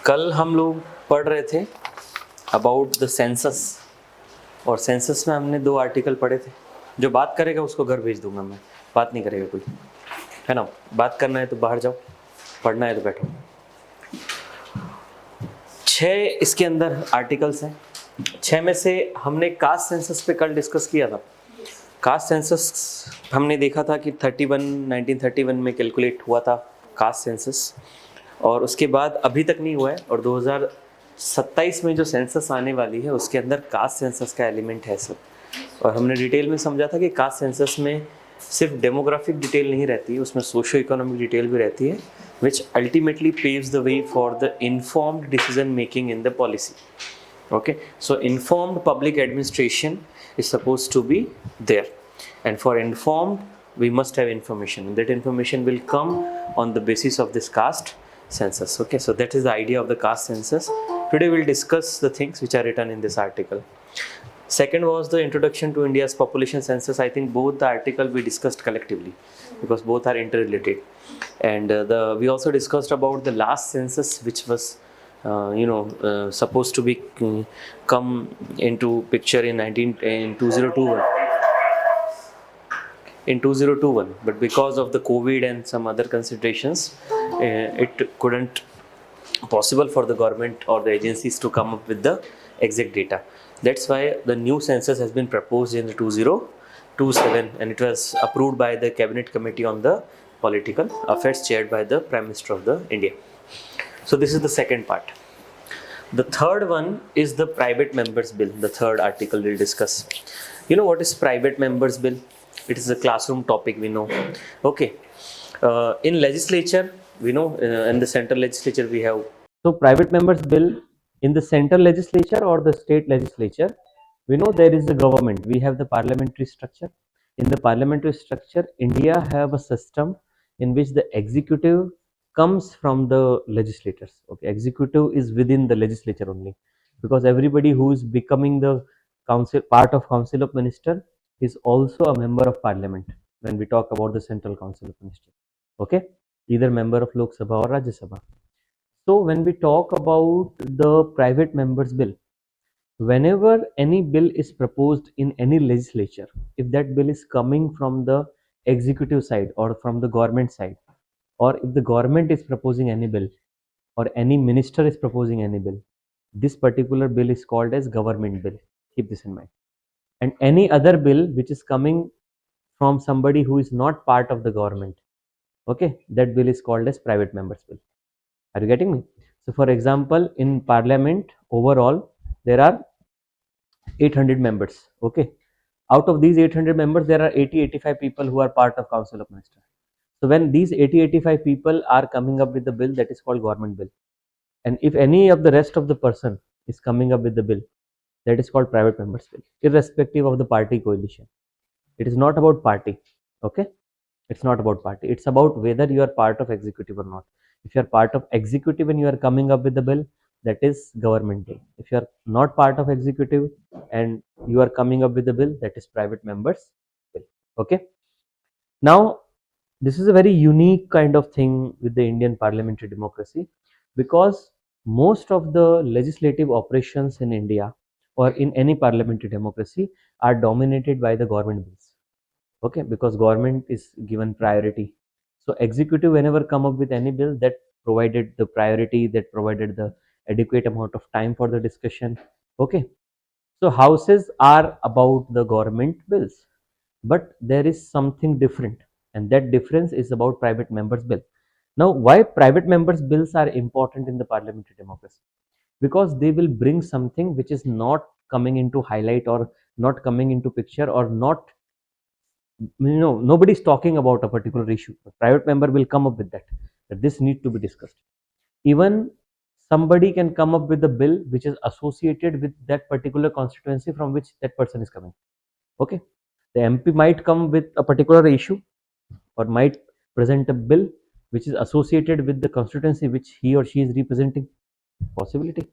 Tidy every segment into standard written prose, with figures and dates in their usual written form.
कल हम लोग पढ़ रहे थे अबाउट द सेंसस, और सेंसस में हमने 2 आर्टिकल पढ़े थे। जो बात करेगा उसको घर भेज दूंगा मैं, बात नहीं करेगा कोई, है ना। बात करना है तो बाहर जाओ, पढ़ना है तो बैठो। 6 इसके अंदर आर्टिकल्स हैं। 6 में से हमने कास्ट सेंसस पे कल डिस्कस किया था। कास्ट सेंसस हमने देखा था कि 1931 में कैलकुलेट हुआ था कास्ट सेंसस, और उसके बाद अभी तक नहीं हुआ है। और 2027 में जो सेंसस आने वाली है उसके अंदर कास्ट सेंसस का एलिमेंट है सब। और हमने डिटेल में समझा था कि कास्ट सेंसस में सिर्फ डेमोग्राफिक डिटेल नहीं रहती है, उसमें सोशो इकोनॉमिक डिटेल भी रहती है, which ultimately paves the way for the informed decision making in the policy. Okay, so informed public administration is supposed to be there, and for informed we must have information, and that information will come on the basis of this caste census. Okay, so that is the idea of the caste census. Today we'll discuss the things which are written in this article. Second was the introduction to India's population census. I think both the article we discussed collectively because both are interrelated, and we also discussed about the last census which was supposed to be come into picture in 2021, but because of the COVID and some other considerations, it couldn't possible for the government or the agencies to come up with the exact data. That's why the new census has been proposed in the 2027, and it was approved by the cabinet committee on the political affairs chaired by the Prime Minister of the India. So this is the second part. The third one is the private members bill. The third article we'll discuss. You know what is private members bill? It is a classroom topic, we know. Okay, in legislature we know, in the central legislature we have, so private members bill in the central legislature or the state legislature, we know there is a government, we have the parliamentary structure. In the parliamentary structure, India have a system in which the executive comes from the legislators. Okay, executive is within the legislature only, because everybody who is becoming the council, part of council of minister, is also a member of parliament. When we talk about the central council of minister, okay, either member of Lok Sabha or Rajya Sabha. So when we talk about the private members bill, whenever any bill is proposed in any legislature, if that bill is coming from the executive side or from the government side, or if the government is proposing any bill or any minister is proposing any bill, this particular bill is called as government bill. Keep this in mind. And any other bill which is coming from somebody who is not part of the government, okay, that bill is called as private members bill. Are you getting me? So for example, in parliament overall there are 800 members. Okay, out of these 800 members there are 80-85 people who are part of council of ministers. So when these 80-85 people are coming up with the bill, that is called government bill. And if any of the rest of the person is coming up with the bill, that is called private members bill, irrespective of the party coalition. It is not about party. Okay, it's not about party, it's about whether you are part of executive or not. If you are part of executive and you are coming up with the bill, that is government bill. If you are not part of executive and you are coming up with the bill, that is private members bill. Okay, now this is a very unique kind of thing with the Indian parliamentary democracy, because most of the legislative operations in India or in any parliamentary democracy are dominated by the government bills. Okay, because government is given priority. So executive whenever come up with any bill, that provided the priority, that provided the adequate amount of time for the discussion. Okay, so houses are about the government bills, but there is something different, and that difference is about private members bill. Now why private members bills are important in the parliamentary democracy? Because they will bring something which is not coming into highlight or not coming into picture, or not, nobody is talking about a particular issue. A private member will come up with that this need to be discussed. Even somebody can come up with a bill which is associated with that particular constituency from which that person is coming. Okay, the MP might come with a particular issue or might present a bill which is associated with the constituency which he or she is representing. Possibility.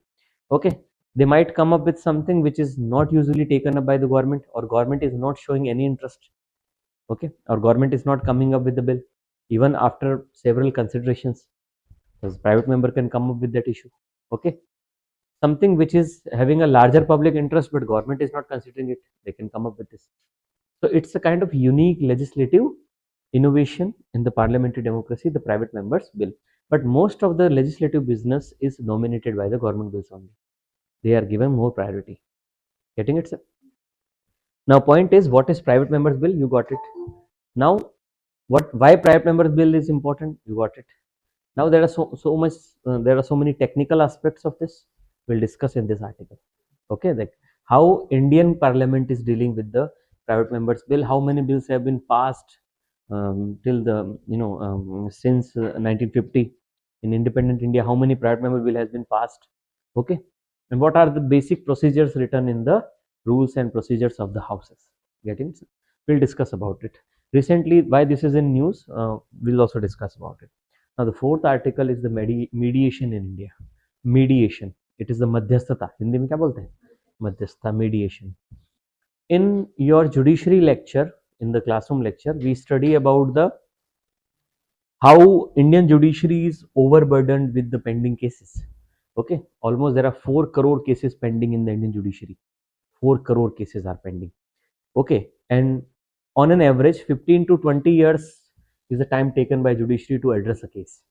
Okay, they might come up with something which is not usually taken up by the government, or government is not showing any interest. Okay, or government is not coming up with the bill even after several considerations, because private member can come up with that issue. Okay, something which is having a larger public interest but government is not considering it, they can come up with this. So it's a kind of unique legislative innovation in the parliamentary democracy, the private members bill. But most of the legislative business is dominated by the government bills only. They are given more priority. Getting it, sir? Now, point is, what is private members bill? You got it. Now, why private members bill is important? You got it. Now, there are so many technical aspects of this. We'll discuss in this article. Okay, like how Indian Parliament is dealing with the private members bill. How many bills have been passed till the since 1950 in independent India? How many private member bill has been passed? Okay, and what are the basic procedures written in the rules and procedures of the houses? Getting? We'll discuss about it. Recently, why this is in news, we'll also discuss about it. Now, the fourth article is the mediation in India. Mediation. It is the madhyasthata. Hindi में क्या बोलते हैं? Madhyastha, mediation. In your judiciary lecture, in the classroom lecture, we study about the how Indian judiciary is overburdened with the pending cases. Okay, almost there are 4 crore cases pending in the Indian judiciary. 4 crore cases are pending. Okay, and on an average, 15 to 20 years is the time taken by judiciary to address a case,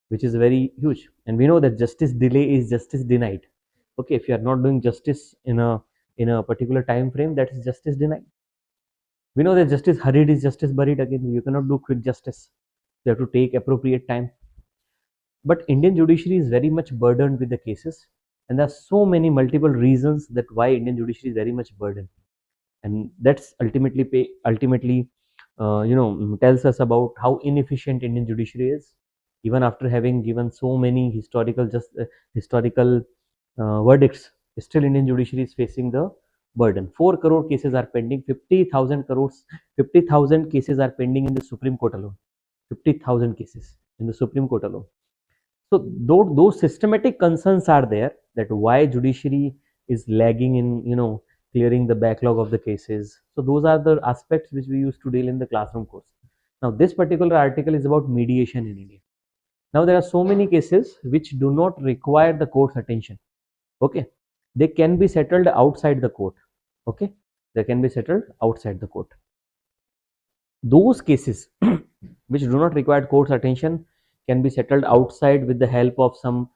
which is very huge. And we know that justice delay is justice denied. Okay, if you are not doing justice in a particular time frame, that is justice denied. We know that justice hurried is justice buried. Again, you cannot do quick justice. You have to take appropriate time. But Indian judiciary is very much burdened with the cases, and there are so many multiple reasons that why Indian judiciary is very much burdened, and that's ultimately tells us about how inefficient Indian judiciary is, even after having given so many historical verdicts. Still, Indian judiciary is facing the burden. 4 crore cases are pending. 50,000 cases are pending in the Supreme Court alone. 50,000 cases in the Supreme Court alone. So those systematic concerns are there, that why judiciary is lagging in clearing the backlog of the cases. So those are the aspects which we used to deal in the classroom course. Now this particular article is about mediation in India. Now there are so many cases which do not require the court's attention. Okay, they can be settled outside the court. Okay, they can be settled outside the court. Those cases which do not require court's attention can be settled outside with the help of some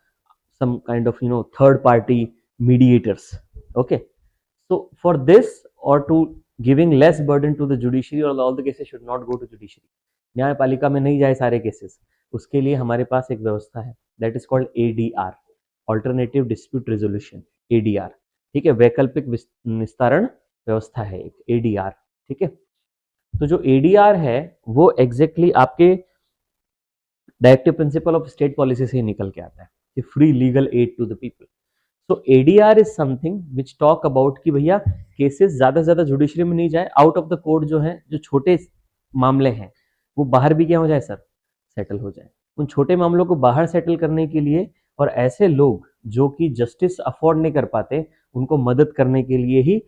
kind of third party mediators. Okay, so for this, or to giving less burden to the judiciary, or all the cases should not go to judiciary, न्यायपालिका में नहीं जाए सारे cases, उसके लिए हमारे पास एक व्यवस्था है, that is called ADR, alternative dispute resolution, ADR. ठीक है, वैकल्पिक निस्तारण व्यवस्था है एक ADR. ठीक है, तो जो ADR है वो एग्जैक्टली आपके directive principle of state policy से ही निकल के आता है कि free legal aid to the people. So ADR is something which talk about कि भैया केसेस ज्यादा से ज्यादा जुडिशरी में नहीं जाए, आउट ऑफ द कोर्ट जो है, जो छोटे मामले हैं वो बाहर भी क्या हो जाए सर, सेटल हो जाए. उन छोटे मामलों को बाहर सेटल करने के लिए और ऐसे लोग जो कि जस्टिस अफोर्ड नहीं कर पाते उनको मदद करने के लिए ही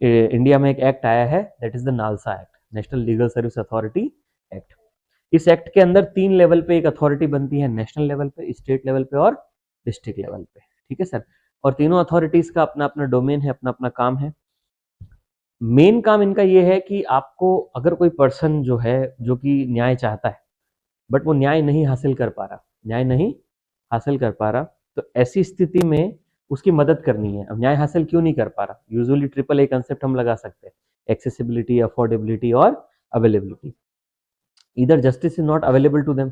इंडिया में एक एक्ट आया है, that is the NALSA act, national legal service authority act. इस एक्ट के अंदर 3 लेवल पे एक अथॉरिटी बनती है, नेशनल लेवल पे, स्टेट लेवल पे और डिस्ट्रिक्ट लेवल पे. ठीक है सर, और तीनों अथॉरिटीज का अपना अपना डोमेन है, अपना अपना काम है. मेन काम इनका ये है कि आपको अगर कोई पर्सन जो है जो कि न्याय चाहता है बट वो न्याय नहीं हासिल कर पा रहा, तो ऐसी स्थिति में उसकी मदद करनी है. अब न्याय हासिल क्यों नहीं कर पा रहा, यूजुअली AAA कंसेप्ट हम लगा सकते हैं, एक्सेसिबिलिटी, अफोर्डेबिलिटी और availability. Either justice is not available to them,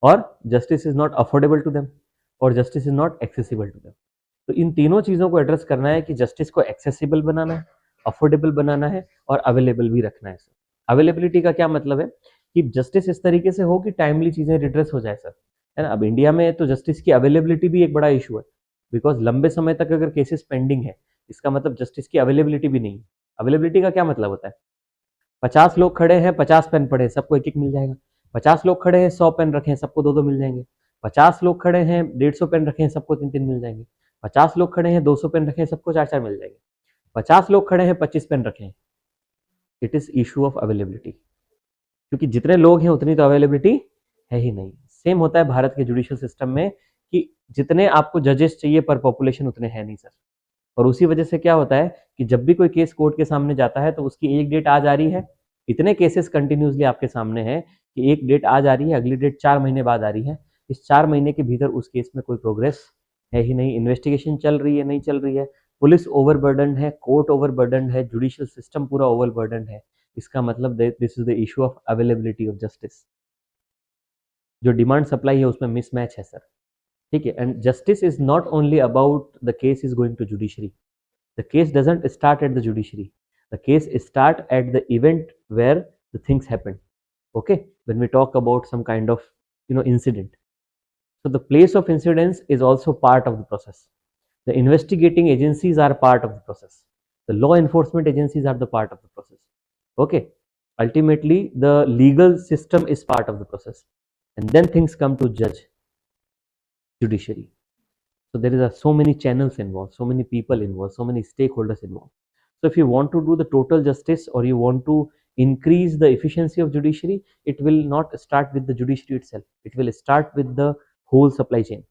और justice is not affordable to them, और justice is not accessible to them. तो इन तीनों चीजों को एड्रेस करना है कि जस्टिस को एक्सेसिबल बनाना है, अफोर्डेबल बनाना है और अवेलेबल भी रखना है. सर, अवेलेबिलिटी का क्या मतलब है कि जस्टिस इस तरीके से हो कि टाइमली चीजें रिड्रेस हो जाए सर, है ना. अब इंडिया में तो जस्टिस की अवेलेबिलिटी भी एक बड़ा इशू है, बिकॉज लंबे समय तक अगर केसेस पेंडिंग है इसका मतलब जस्टिस की अवेलेबिलिटी भी नहीं है. अवेलेबिलिटी का क्या मतलब होता है, 50 लोग खड़े हैं, 50 पेन पड़े, सबको एक एक मिल जाएगा. 50 लोग खड़े हैं, 100 पेन रखे हैं, सबको 2-2 मिल जाएंगे. 50 लोग खड़े हैं, 150 पेन रखे हैं, सबको 3-3 मिल जाएंगे. 50 लोग खड़े हैं, 200 पेन रखे हैं, सबको 4-4 मिल जाएंगे. 50 लोग खड़े हैं, 25 पेन रखे हैं. It is issue of availability, क्योंकि जितने लोग हैं उतनी तो अवेलेबिलिटी है ही नहीं. सेम होता है भारत के जुडिशियल सिस्टम में कि जितने आपको जजेस चाहिए पर पॉपुलेशन उतने हैं नहीं सर। और उसी वजह से क्या होता है कि जब भी कोई केस कोर्ट के सामने जाता है तो उसकी एक डेट आज आ रही है, इतने केसेस कंटिन्यूसली आपके सामने हैं कि एक डेट आज आ रही है, अगली डेट 4 महीने बाद आ रही है। इस 4 महीने के भीतर उस केस में कोई प्रोग्रेस है ही नहीं, इन्वेस्टिगेशन चल रही है नहीं चल रही है, पुलिस ओवरबर्डन है, कोर्ट ओवरबर्डन है, जुडिशियल सिस्टम पूरा ओवरबर्डन है। इसका मतलब this is the issue of availability of justice. जो डिमांड सप्लाई है उसमें मिसमैच है सर, ठीक है। And justice is not only about the case is going to judiciary, the case doesn't start at the judiciary, the case start at the event where the things happen, okay, when we talk about some kind of incident. So the place of incidence is also part of the process. The investigating agencies are part of the process, the law enforcement agencies are the part of the process, okay. Ultimately the legal system is part of the process, and then things come to judiciary. So there is so many channels involved, so many people involved, so many stakeholders involved. So if you want to do the total justice or you want to increase the efficiency of judiciary, it will not start with the judiciary itself, it will start with the whole supply chain,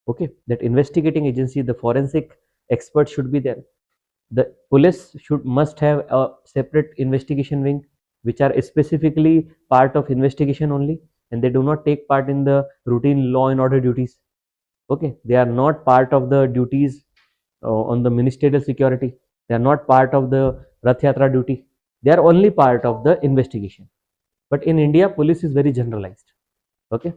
okay. That investigating agency, the forensic expert should be there, the police must have a separate investigation wing which are specifically part of investigation only, and they do not take part in the routine law and order duties, okay. They are not part of the duties on the ministerial security, they are not part of the Rath Yatra duty, they are only part of the investigation. But in India police is very generalized, okay.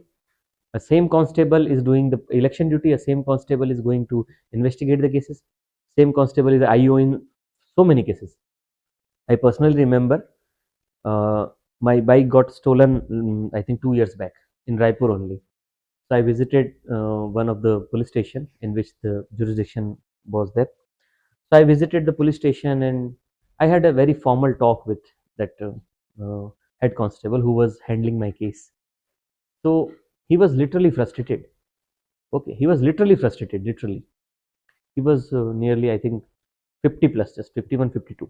A same constable is doing the election duty, a same constable is going to investigate the cases, same constable is IO in so many cases. I personally remember my bike got stolen, I think 2 years back in Raipur only. So I visited one of the police station in which the jurisdiction was there. So I visited the police station and I had a very formal talk with that head constable who was handling my case. So he was literally frustrated. Okay, he was literally frustrated, literally. He was nearly, I think, 50 plus, just 51, 52.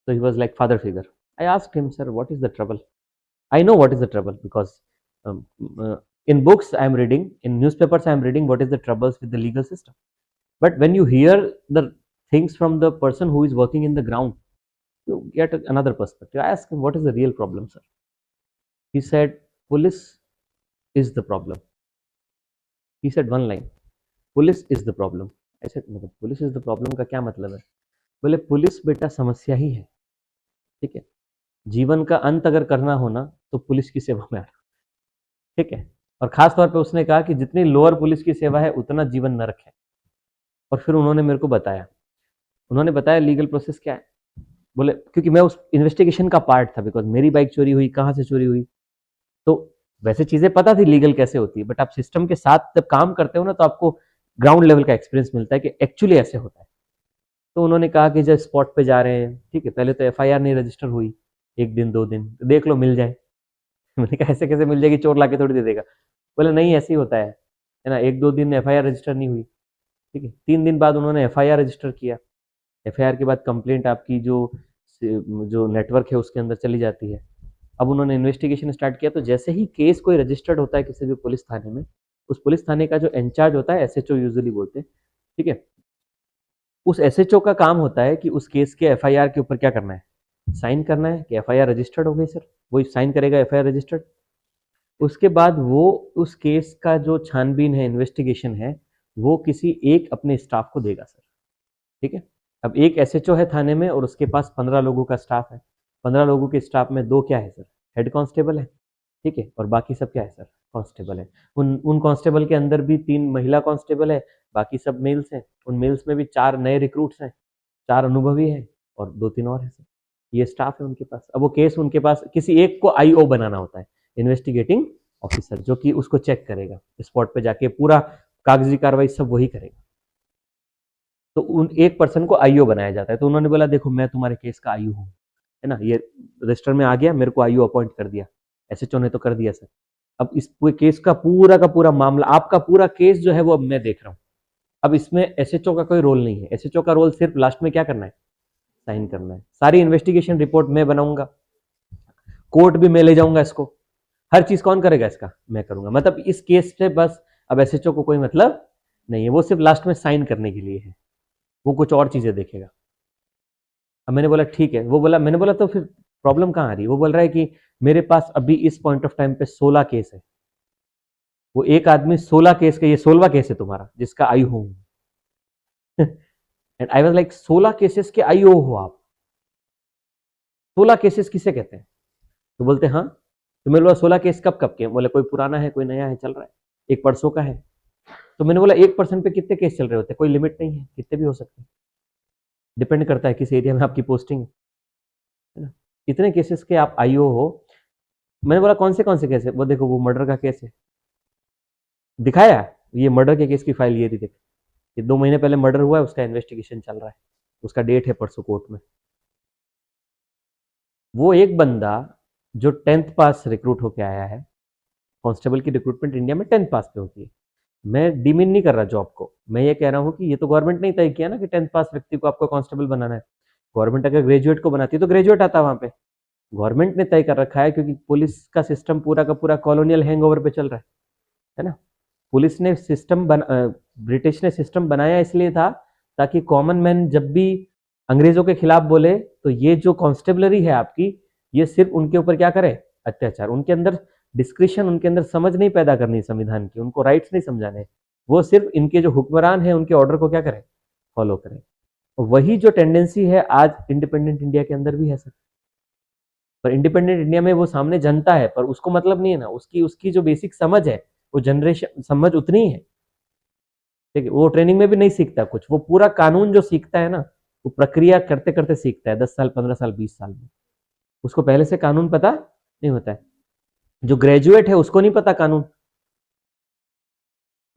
So he was like father figure. I asked him, sir, what is the trouble? I know what is the trouble because um, uh, in books I am reading, in newspapers I am reading what is the troubles with the legal system. But when you hear the things from the person who is working in the ground, you get another perspective. I asked him, what is the real problem, sir? He said, police is the problem. He said one line, police is the problem. I said, police is the problem का क्या मतलब है? बोले police बेटा समस्या ही है, ठीक है। जीवन का अंत अगर करना हो ना तो पुलिस की सेवा में आना, ठीक है। और खास तौर पे उसने कहा कि जितनी लोअर पुलिस की सेवा है उतना जीवन नरक है। और फिर उन्होंने मेरे को बताया, उन्होंने बताया लीगल प्रोसेस क्या है। बोले क्योंकि मैं उस इन्वेस्टिगेशन का पार्ट था, बिकॉज मेरी बाइक चोरी हुई, कहाँ से चोरी हुई, तो वैसे चीजें पता थी लीगल कैसे होती है, बट आप सिस्टम के साथ जब काम करते हो ना तो आपको ग्राउंड लेवल का एक्सपीरियंस मिलता है कि एक्चुअली ऐसे होता है। तो उन्होंने कहा कि जब स्पॉट पे जा रहे हैं, ठीक है, पहले तो एफआईआर नहीं रजिस्टर हुई, 1 दिन 2 दिन, तो देख लो मिल जाए। मैंने कहा ऐसे कैसे मिल जाएगी, चोर लाके थोड़ी दे देगा। बोले नहीं ऐसे ही होता है ना, 1 2 दिन एफआईआर रजिस्टर नहीं हुई, ठीक है। 3 दिन बाद उन्होंने एफआईआर रजिस्टर किया, एफआईआर के बाद कंप्लेंट आपकी जो नेटवर्क है उसके अंदर चली जाती है। अब उन्होंने इन्वेस्टिगेशन स्टार्ट किया, तो जैसे ही केस कोई रजिस्टर्ड होता है किसी भी पुलिस थाने में, उस पुलिस थाने का जो इंचार्ज होता है, एसएचओ यूजुअली बोलते हैं, ठीक है, उस एसएचओ का काम होता है कि उस केस के एफआईआर के ऊपर क्या करना है, साइन करना है कि एफआईआर रजिस्टर्ड हो गई सर, वही साइन करेगा एफआईआर रजिस्टर्ड। उसके बाद वो उस केस का जो छानबीन है, इन्वेस्टिगेशन है, वो किसी एक अपने स्टाफ को देगा सर, ठीक है। अब एक एसएचओ है थाने में और उसके पास 15 लोगों का स्टाफ है, 15 लोगों के स्टाफ में 2 क्या है सर, हेड कांस्टेबल है, ठीक है, और बाकी सब क्या है सर, कांस्टेबल है। उन कांस्टेबल के अंदर भी 3 महिला कांस्टेबल है, बाकी सब मेल्स हैं। उन मेल्स में भी 4 नए रिक्रूट्स हैं, 4 अनुभवी हैं और 2 3 और हैं सर। ये स्टाफ है उनके पास। अब वो केस उनके पास किसी एक को आईओ बनाना होता है, इन्वेस्टिगेटिंग ऑफिसर, जो कि उसको चेक करेगा, स्पॉट पे जाके पूरा कागजी कार्रवाई सब वही करेगा। तो उन एक पर्सन को आईओ बनाया जाता है। तो उन्होंने बोला देखो मैं तुम्हारे केस का आईओ हूँ, है ना, ये रजिस्टर में आ गया, मेरे को आईओ अपॉइंट कर दिया, एसएचओ ने तो कर दिया सर। अब इस पूरे केस का पूरा मामला, आपका पूरा केस जो है वो अब मैं देख रहा हूँ। अब इसमें एसएचओ का कोई रोल नहीं है, एसएचओ का रोल सिर्फ लास्ट में क्या करना है, साइन करना है। सारी इन्वेस्टिगेशन रिपोर्ट मैं बनाऊंगा, कोर्ट भी मैं ले जाऊंगा इसको, हर चीज कौन करेगा इसका, मैं करूंगा। मतलब इस केस से बस अब एसएचओ को कोई मतलब नहीं है, वो सिर्फ लास्ट में साइन करने के लिए है, वो कुछ और चीजें देखेगा। अब मैंने बोला ठीक है, वो बोला, मैंने बोला तो फिर प्रॉब्लम कहाँ आ रही है? वो बोल रहा है कि मेरे पास अभी इस पॉइंट ऑफ टाइम पे 16 केस है। वो एक आदमी 16 केस का, ये 16वां केस है तुम्हारा जिसका आई हो। And I was like 16 cases के आई हो आप? 16 केसेस किसे कहते हैं? तो बोलते हाँ। तो मैंने बोला 16 केस कब कब के? बोले कोई पुराना है, कोई नया है, चल रहा है, एक परसों का है। तो मैंने बोला एक पर्सन पे कितने केस चल रहे होते हैं? कोई लिमिट नहीं है, कितने भी हो सकते हैं, डिपेंड करता है किस एरिया में आपकी पोस्टिंग है ना। इतने केसेस के आप आईओ हो। मैंने बोला कौन से केस है? वो देखो, वो मर्डर का केस है। दिखाया, ये मर्डर के केस की फाइल ये थी, देख, ये 2 महीने पहले मर्डर हुआ है, उसका इन्वेस्टिगेशन चल रहा है, उसका डेट है परसों कोर्ट में। वो एक बंदा जो 10th पास रिक्रूट होके आया है, कांस्टेबल की रिक्रूटमेंट इंडिया में 10th पास पे होती है। मैं डिमिन नहीं कर रहा जॉब को, मैं ये कह रहा हूँ कि ये तो गवर्नमेंट ने तय किया ना कि 10th पास व्यक्ति को आपको कांस्टेबल बनाना है। गवर्नमेंट अगर ग्रेजुएट को बनाती है तो ग्रेजुएट आता वहां पे। गवर्नमेंट ने तय कर रखा है, क्योंकि पुलिस का सिस्टम पूरा का पूरा कॉलोनियल हैंगओवर पे चल रहा है ना। पुलिस ने सिस्टम ब्रिटिश ने सिस्टम बनाया इसलिए था ताकि कॉमन मैन जब भी अंग्रेजों के खिलाफ बोले तो ये जो कांस्टेबलरी है आपकी, ये सिर्फ उनके ऊपर क्या करे? अत्याचार। उनके अंदर डिस्क्रिशन, उनके अंदर समझ नहीं पैदा करनी संविधान की, उनको राइट्स नहीं समझाने, वो सिर्फ इनके जो हुक्मरान है उनके ऑर्डर को क्या करें? फॉलो करें। वही जो टेंडेंसी है आज इंडिपेंडेंट इंडिया के अंदर भी है सर। पर इंडिपेंडेंट इंडिया में वो सामने जनता है, पर उसको मतलब नहीं है ना, उसकी उसकी जो बेसिक समझ है, वो जनरेशन समझ उतनी है, ठीक है। वो ट्रेनिंग में भी नहीं सीखता कुछ, वो पूरा कानून जो सीखता है ना, वो प्रक्रिया करते करते सीखता है, 10 साल, 15 साल, 20 साल में। उसको पहले से कानून पता नहीं होता है। जो ग्रेजुएट है उसको नहीं पता कानून,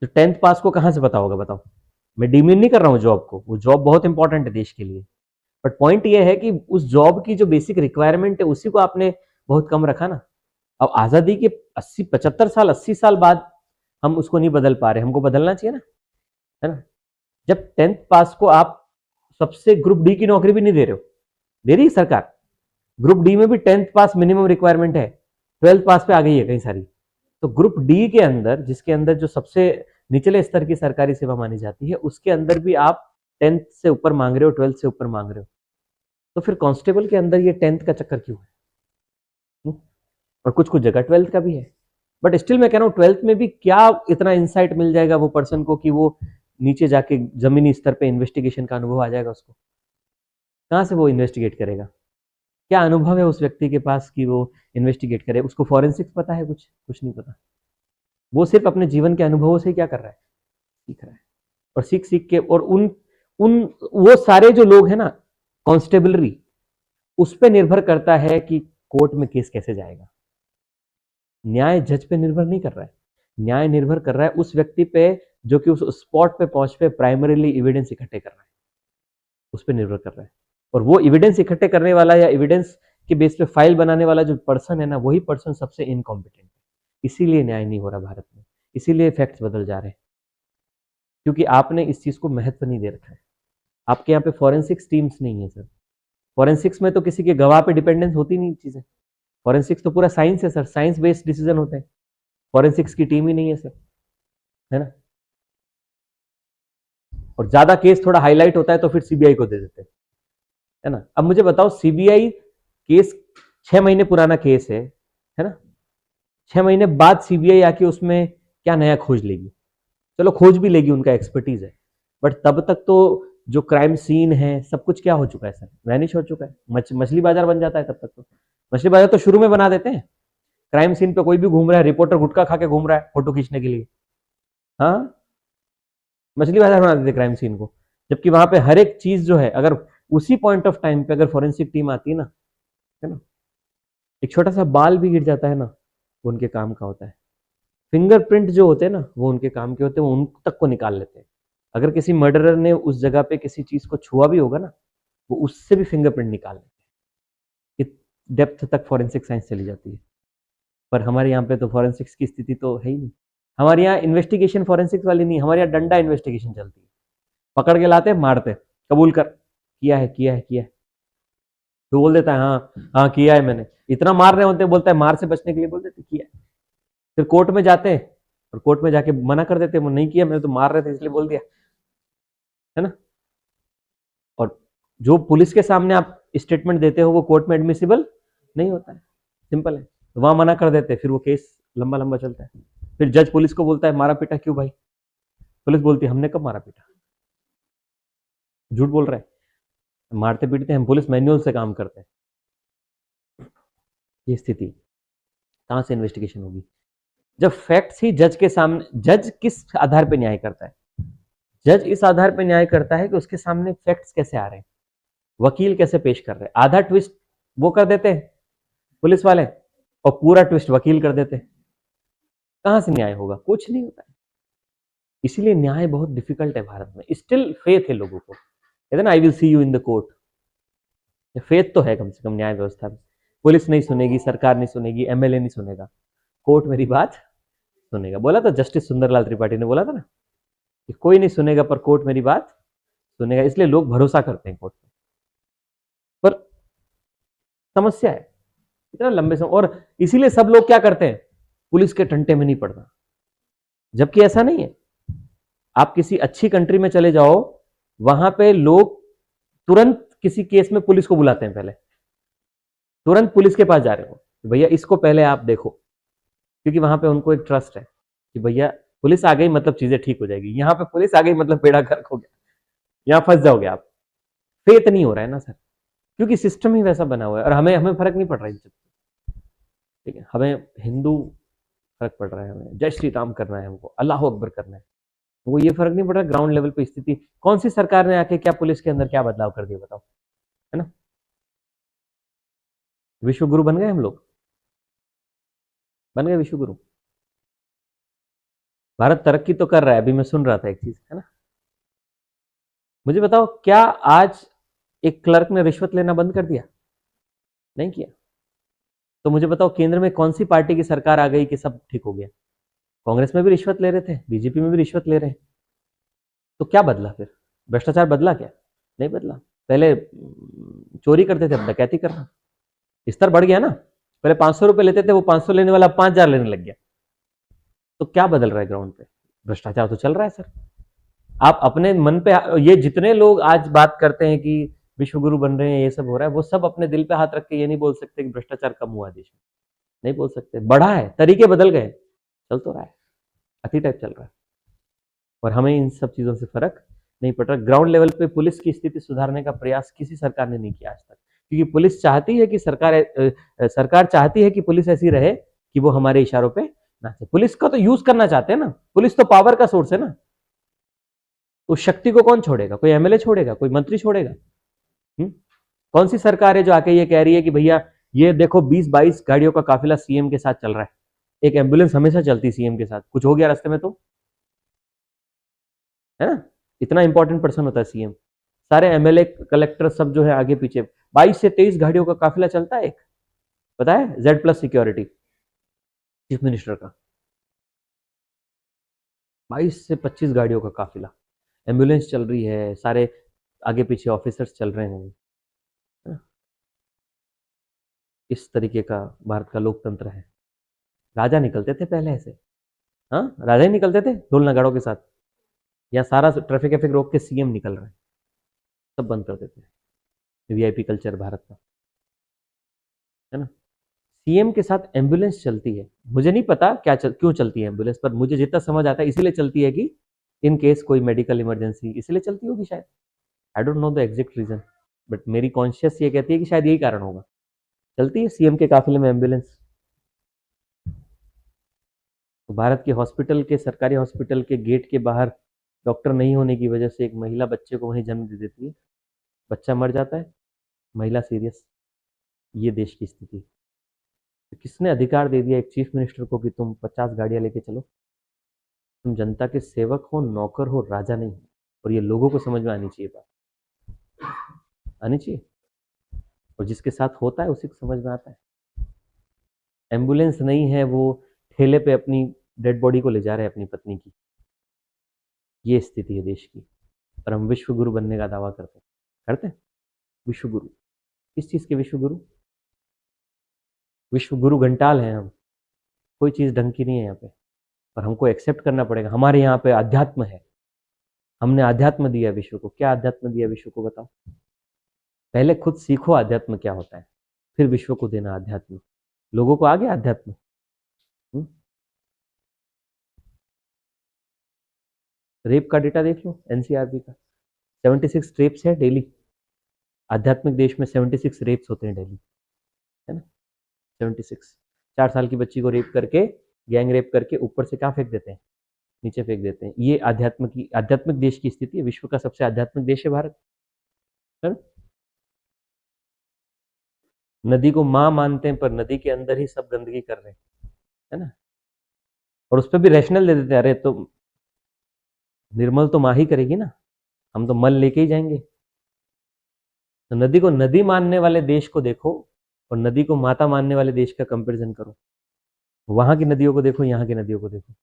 तो 10th पास को कहां से पता होगा बताओ? मैं डिमीन नहीं कर रहा हूं जॉब को, वो जॉब बहुत इंपॉर्टेंट है देश के लिए, बट पॉइंट ये है कि उस जॉब की जो बेसिक रिक्वायरमेंट है उसी को आपने बहुत कम रखा ना। अब आजादी के 80 75 साल 80 साल बाद हम उसको नहीं बदल पा रहे, हमको बदलना चाहिए ना, है ना। जब 10th पास को आप सबसे ग्रुप डी की नौकरी भी नहीं दे रहे हो, दे रही है सरकार, ग्रुप डी में भी 10th पास मिनिमम रिक्वायरमेंट है, 12th पास पे आ गई है कई सारी। तो ग्रुप डी के अंदर, जिसके अंदर जो सबसे निचले स्तर की सरकारी सेवा मानी जाती है, उसके अंदर भी आप 10th से ऊपर मांग रहे हो, 12th से ऊपर मांग रहे हो। तो फिर कांस्टेबल के अंदर ये 10th का चक्कर क्यों है? और कुछ कुछ जगह 12th का भी है, बट स्टिल मैं कह रहा हूँ 12th में भी क्या इतना इंसाइट मिल जाएगा वो पर्सन को कि वो नीचे जाके जमीनी स्तर पे इन्वेस्टिगेशन का अनुभव आ जाएगा उसको? कहाँ से वो इन्वेस्टिगेट करेगा? क्या अनुभव है उस व्यक्ति के पास कि वो इन्वेस्टिगेट करे? उसको फॉरेंसिक्स पता है? कुछ कुछ नहीं पता। वो सिर्फ अपने जीवन के अनुभवों से क्या कर रहा है? सीख रहा है। और सीख सीख के, और उन उन वो सारे जो लोग हैं ना कांस्टेबलरी, उस पर निर्भर करता है कि कोर्ट में केस कैसे जाएगा। न्याय जज पे निर्भर नहीं कर रहा है, न्याय निर्भर कर रहा है उस व्यक्ति पे जो कि उस स्पॉट पे पहुंच पे प्राइमरीली एविडेंस इकट्ठे कर रहा है, उस पर निर्भर कर रहा है। और वो एविडेंस इकट्ठे करने वाला या एविडेंस के बेस पे फाइल बनाने वाला जो पर्सन है ना, वही पर्सन सबसे इनकॉम्पिटेंट है। इसीलिए न्याय नहीं हो रहा भारत में, इसीलिए फैक्ट्स बदल जा रहे हैं, क्योंकि आपने इस चीज को महत्व नहीं दे रखा है। आपके यहाँ पे फॉरेंसिक्स टीम्स नहीं है सर। फॉरेंसिक्स में तो किसी के गवाह पे डिपेंडेंस होती नहीं चीजें। फॉरेंसिक्स तो पूरा साइंस है सर, साइंस बेस्ड डिसीजन होते हैं। फॉरेंसिक्स की टीम ही नहीं है सर, है ना। और ज्यादा केस थोड़ा हाईलाइट होता है तो फिर सीबीआई को दे देते हैं, है ना। अब मुझे बताओ, सीबीआई केस 6 महीने पुराना केस है ना, 6 महीने बाद सीबीआई आके उसमें क्या नया खोज लेगी? चलो खोज भी लेगी, उनका एक्सपर्टीज है, बट तब तक तो जो क्राइम सीन है सब कुछ क्या हो चुका है सर? वैनिश हो चुका है। मछली बाजार बन जाता है तब तक तो। मछली बाजार तो शुरू में बना देते हैं, क्राइम सीन पे कोई भी घूम रहा है, रिपोर्टर गुटखा खा के घूम रहा है फोटो खींचने के लिए, हाँ, मछली बाजार बना देते क्राइम सीन को। जबकि वहां पे हर एक चीज जो है, अगर उसी पॉइंट ऑफ टाइम पे अगर फॉरेंसिक टीम आती है ना, एक छोटा सा बाल भी गिर जाता है ना, वो उनके काम का होता है। फिंगरप्रिंट जो होते हैं ना, वो उनके काम के होते हैं, वो उन तक को निकाल लेते हैं। अगर किसी मर्डरर ने उस जगह पे किसी चीज को छुआ भी होगा ना, वो उससे भी फिंगरप्रिंट निकाल लेते हैं। इस डेप्थ तक फॉरेंसिक साइंस चली जाती है। पर हमारे यहाँ पे तो फॉरेंसिक्स की स्थिति तो है ही नहीं। हमारे यहाँ इन्वेस्टिगेशन फॉरेंसिक्स वाली नहीं, हमारे यहाँ डंडा इन्वेस्टिगेशन चलती है। पकड़ के लाते मारते, कबूल कर, किया है किया है किया है। तो बोल देता है हाँ हाँ किया है मैंने। इतना मार रहे होते, बोलता है मार से बचने के लिए बोल देते किया है। फिर कोर्ट में जाते हैं, और कोर्ट में जाके मना कर देते, वो नहीं किया, मैंने तो मार रहे थे इसलिए बोल दिया, है ना। और जो पुलिस के सामने आप स्टेटमेंट देते हो वो कोर्ट में एडमिसिबल नहीं होता है, सिंपल है। तो वहां मना कर देते हैं, फिर वो केस लंबा लंबा चलता है। फिर जज पुलिस को बोलता है मारा पीटा क्यों भाई, पुलिस बोलती है हमने कब मारा पीटा, झूठ बोल रहा है, मारते पीटते हम पुलिस मैनुअल से काम करते हैं। ये स्थिति, कहां से इन्वेस्टिगेशन होगी जब फैक्ट्स ही जज के सामने। जज किस आधार पर न्याय करता है, जज इस आधार पर न्याय करता है कि उसके सामने फैक्ट्स कैसे आ रहे हैं, वकील कैसे पेश कर रहे हैं। आधा ट्विस्ट वो कर देते हैं पुलिस वाले और पूरा ट्विस्ट वकील कर देते हैं, कहां से न्याय होगा, कुछ नहीं होता है। इसीलिए न्याय बहुत डिफिकल्ट है भारत में। स्टिल फेथ है लोगों को, कहते हैं ना I will see you in the court, faith तो है कम से कम न्याय व्यवस्था में। पुलिस नहीं सुनेगी, सरकार नहीं सुनेगी, एमएलए नहीं सुनेगा, कोर्ट मेरी बात सुनेगा। बोला था जस्टिस सुंदरलाल त्रिपाठी ने, बोला था ना कि कोई नहीं सुनेगा पर कोर्ट मेरी बात सुनेगा। इसलिए लोग भरोसा करते हैं कोर्ट पर। समस्या है इतना लंबे समय, और इसीलिए सब लोग क्या करते हैं, पुलिस के टंटे में नहीं पड़ना, जबकि ऐसा नहीं है। आप किसी अच्छी कंट्री में चले जाओ, वहां पे लोग तुरंत किसी केस में पुलिस को बुलाते हैं, पहले तुरंत पुलिस के पास जा रहे हो, भैया इसको पहले आप देखो, क्योंकि वहां पे उनको एक ट्रस्ट है कि भैया पुलिस आ गई मतलब चीजें ठीक हो जाएगी। यहां पे पुलिस आ गई मतलब बेड़ा गर्क हो गया, यहां फंस जाओगे आप। फेथ नहीं हो रहा है ना सर, क्योंकि सिस्टम ही वैसा बना हुआ है। और हमें हमें फर्क नहीं पड़ रहा है, ठीक है, हमें हिंदू फर्क पड़ रहा है, हमें जय श्री राम करना है, हमको अल्लाह अकबर करना है, वो ये फर्क नहीं पड़ रहा ग्राउंड लेवल पे स्थिति। कौन सी सरकार ने आके क्या पुलिस के अंदर क्या बदलाव कर दिया बताओ, है ना। विश्व गुरु बन गए हम लोग, बन गए विश्व गुरु। भारत तरक्की तो कर रहा है, अभी मैं सुन रहा था एक चीज, है ना। मुझे बताओ क्या आज एक क्लर्क ने रिश्वत लेना बंद कर दिया, नहीं किया। तो मुझे बताओ केंद्र में कौन सी पार्टी की सरकार आ गई कि सब ठीक हो गया। कांग्रेस में भी रिश्वत ले रहे थे, बीजेपी में भी रिश्वत ले रहे हैं, तो क्या बदला फिर, भ्रष्टाचार बदला क्या, नहीं बदला। पहले चोरी करते थे, अब डकैती कर रहे, स्तर बढ़ गया ना। पहले 500 रुपए लेते थे, वो 500 लेने वाला 5000 लेने लग गया। तो क्या बदल रहा है ग्राउंड पे, भ्रष्टाचार तो चल रहा है सर। आप अपने मन पे, ये जितने लोग आज बात करते हैं कि विश्व गुरु बन रहे हैं, ये सब हो रहा है, वो सब अपने दिल पे हाथ रख के ये नहीं बोल सकते कि भ्रष्टाचार कम हुआ देश में, नहीं बोल सकते। बढ़ा है, तरीके बदल गए, चल तो रहा है, अति टाइप चल रहा है। और हमें इन सब चीजों से फर्क नहीं पड़ रहा। ग्राउंड लेवल पे पुलिस की स्थिति सुधारने का प्रयास किसी सरकार ने नहीं किया आज तक, क्योंकि पुलिस चाहती है कि सरकार चाहती है कि पुलिस ऐसी रहे कि वो हमारे इशारों पे नाचे। पुलिस का तो यूज करना चाहते हैं ना, पुलिस तो पावर का सोर्स है ना। उस शक्ति को कौन छोड़ेगा, कोई एमएलए छोड़ेगा, कोई मंत्री छोड़ेगा। कौन सी सरकार है जो आके ये कह रही है कि भैया ये देखो 20-22 गाड़ियों का काफिला सीएम के साथ चल रहा है, एक एम्बुलेंस हमेशा चलती सीएम के साथ, कुछ हो गया रास्ते में तो, है ना। इतना इंपॉर्टेंट पर्सन होता है सीएम, सारे एमएलए कलेक्टर सब जो है आगे पीछे, 22 से 23 गाड़ियों का काफिला चलता है एक, पता है, Z plus security chief minister का, 22 से 25 गाड़ियों का काफिला, एम्बुलेंस चल रही है, सारे आगे पीछे ऑफिसर्स चल रहे हैं, है ना? इस तरीके का भारत का लोकतंत्र है। राजा निकलते थे पहले ऐसे, हाँ राजा ही निकलते थे ढोल नगाड़ों के साथ, या सारा ट्रैफिक वैफिक रोक के सीएम निकल रहे हैं, सब बंद कर देते हैं। वीआईपी कल्चर भारत का, है ना। सीएम के साथ एम्बुलेंस चलती है, मुझे नहीं पता क्यों चलती है एम्बुलेंस, पर मुझे जितना समझ आता है इसीलिए चलती है कि इन केस कोई मेडिकल इमरजेंसी, इसलिए चलती होगी शायद। I don't know the exact reason, but मेरी कॉन्शियस ये कहती है कि शायद यही कारण होगा, चलती है सीएम के काफिले में एम्बुलेंस। तो भारत के हॉस्पिटल के, सरकारी हॉस्पिटल के गेट के बाहर डॉक्टर नहीं होने की वजह से एक महिला बच्चे को वहीं जन्म दे देती है, बच्चा मर जाता है, महिला सीरियस। ये देश की स्थिति। तो किसने अधिकार दे दिया एक चीफ मिनिस्टर को कि तुम 50 गाड़ियां लेके चलो। तुम जनता के सेवक हो, नौकर हो, राजा नहीं हो। और ये लोगों को समझ में आनी चाहिए, बात आनी चाहिए, और जिसके साथ होता है उसी को समझ में आता है। एम्बुलेंस नहीं है, वो ठेले पे अपनी डेड बॉडी को ले जा रहे हैं अपनी पत्नी की। ये स्थिति है देश की, और हम विश्व गुरु बनने का दावा करते हैं। विश्व गुरु किस चीज के विश्व गुरु, विश्व गुरु घंटाल हैं हम, कोई चीज ढंग की नहीं है यहाँ पे। पर हमको एक्सेप्ट करना पड़ेगा। हमारे यहाँ पे अध्यात्म है, हमने अध्यात्म दिया विश्व को। क्या अध्यात्म दिया विश्व को बताओ? पहले खुद सीखो अध्यात्म क्या होता है, फिर विश्व को देना अध्यात्म। लोगों को आ गया अध्यात्म? रेप का डेटा देख लो एनसीआरबी का, 76 रेप्स है डेली। आध्यात्मिक देश में 76 रेप्स होते हैं डेली, है ना? 76। 4 साल की बच्ची को रेप करके, गैंग रेप करके ऊपर से क्या फेंक देते हैं? नीचे फेंक देते हैं। ये आध्यात्मिक देश की स्थिति है। विश्व का सबसे आध्यात्मिक देश है भारत, है ना? नदी को माँ मानते हैं, पर नदी के अंदर ही सब गंदगी कर रहे हैं, है ना? और उस पर भी रैशनल दे देते हैं, अरे तो निर्मल तो माँ ही करेगी ना, हम तो मल लेके ही जाएंगे। तो नदी को नदी मानने वाले देश को देखो और नदी को माता मानने वाले देश का कंपैरिजन करो। वहां की नदियों को देखो, यहाँ की नदियों को देखो,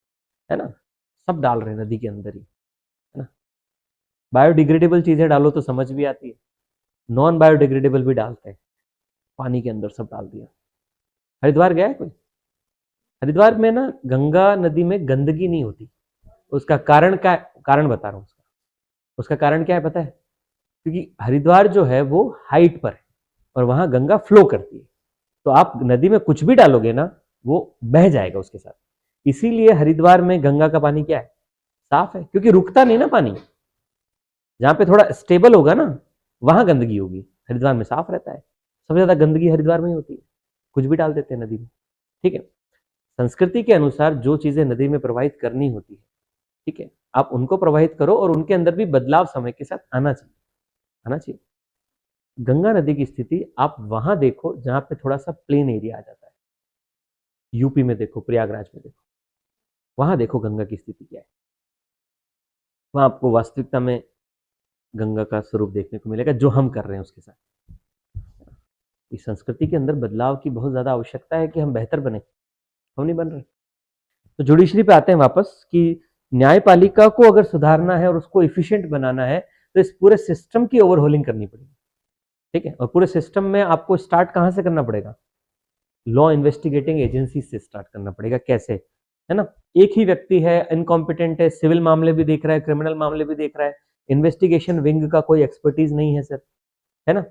है ना? सब डाल रहे हैं नदी के अंदर ही, है ना? बायोडिग्रेडेबल चीजें डालो तो समझ भी आती है, नॉन बायोडिग्रेडेबल भी डालते हैं पानी के अंदर, सब डाल दिया। हरिद्वार गया है कोई? हरिद्वार में ना गंगा नदी में गंदगी नहीं होती। उसका कारण क्या? कारण बता रहा हूँ उसका कारण क्या है पता है? क्योंकि हरिद्वार जो है वो हाइट पर है और वहां गंगा फ्लो करती है, तो आप नदी में कुछ भी डालोगे ना वो बह जाएगा उसके साथ। इसीलिए हरिद्वार में गंगा का पानी क्या है? साफ है, क्योंकि रुकता नहीं ना पानी। जहां पे थोड़ा स्टेबल होगा ना वहां गंदगी होगी, हरिद्वार में साफ रहता है। सबसे ज्यादा गंदगी हरिद्वार में ही होती है, कुछ भी डाल देते हैं नदी में, ठीक है? संस्कृति के अनुसार जो चीजें नदी में प्रवाहित करनी होती है, ठीक है, आप उनको प्रवाहित करो और उनके अंदर भी बदलाव समय के साथ आना चाहिए। गंगा नदी की स्थिति आप वहां देखो जहां पे थोड़ा सा प्लेन एरिया आ जाता है। यूपी में देखो, प्रयागराज में देखो, वहां देखो गंगा की स्थिति क्या है। वहां आपको वास्तविकता में गंगा का स्वरूप देखने को मिलेगा, जो हम कर रहे हैं उसके साथ। इस संस्कृति के अंदर बदलाव की बहुत ज्यादा आवश्यकता है कि हम बेहतर बने, हम नहीं बन रहे। तो जुडिशरी पे आते हैं वापस कि न्यायपालिका को अगर सुधारना है और उसको इफिशिएंट बनाना है तो इस पूरे सिस्टम की ओवरहोलिंग करनी पड़ेगी, ठीक है? और पूरे सिस्टम में आपको स्टार्ट कहां से करना पड़ेगा? लॉ इन्वेस्टिगेटिंग एजेंसी से स्टार्ट करना पड़ेगा। कैसे? है ना? एक ही व्यक्ति है, इनकॉम्पिटेंट है, सिविल मामले भी देख रहा है, क्रिमिनल मामले भी देख रहा है, इन्वेस्टिगेशन विंग का कोई एक्सपर्टीज नहीं है सर, है ना?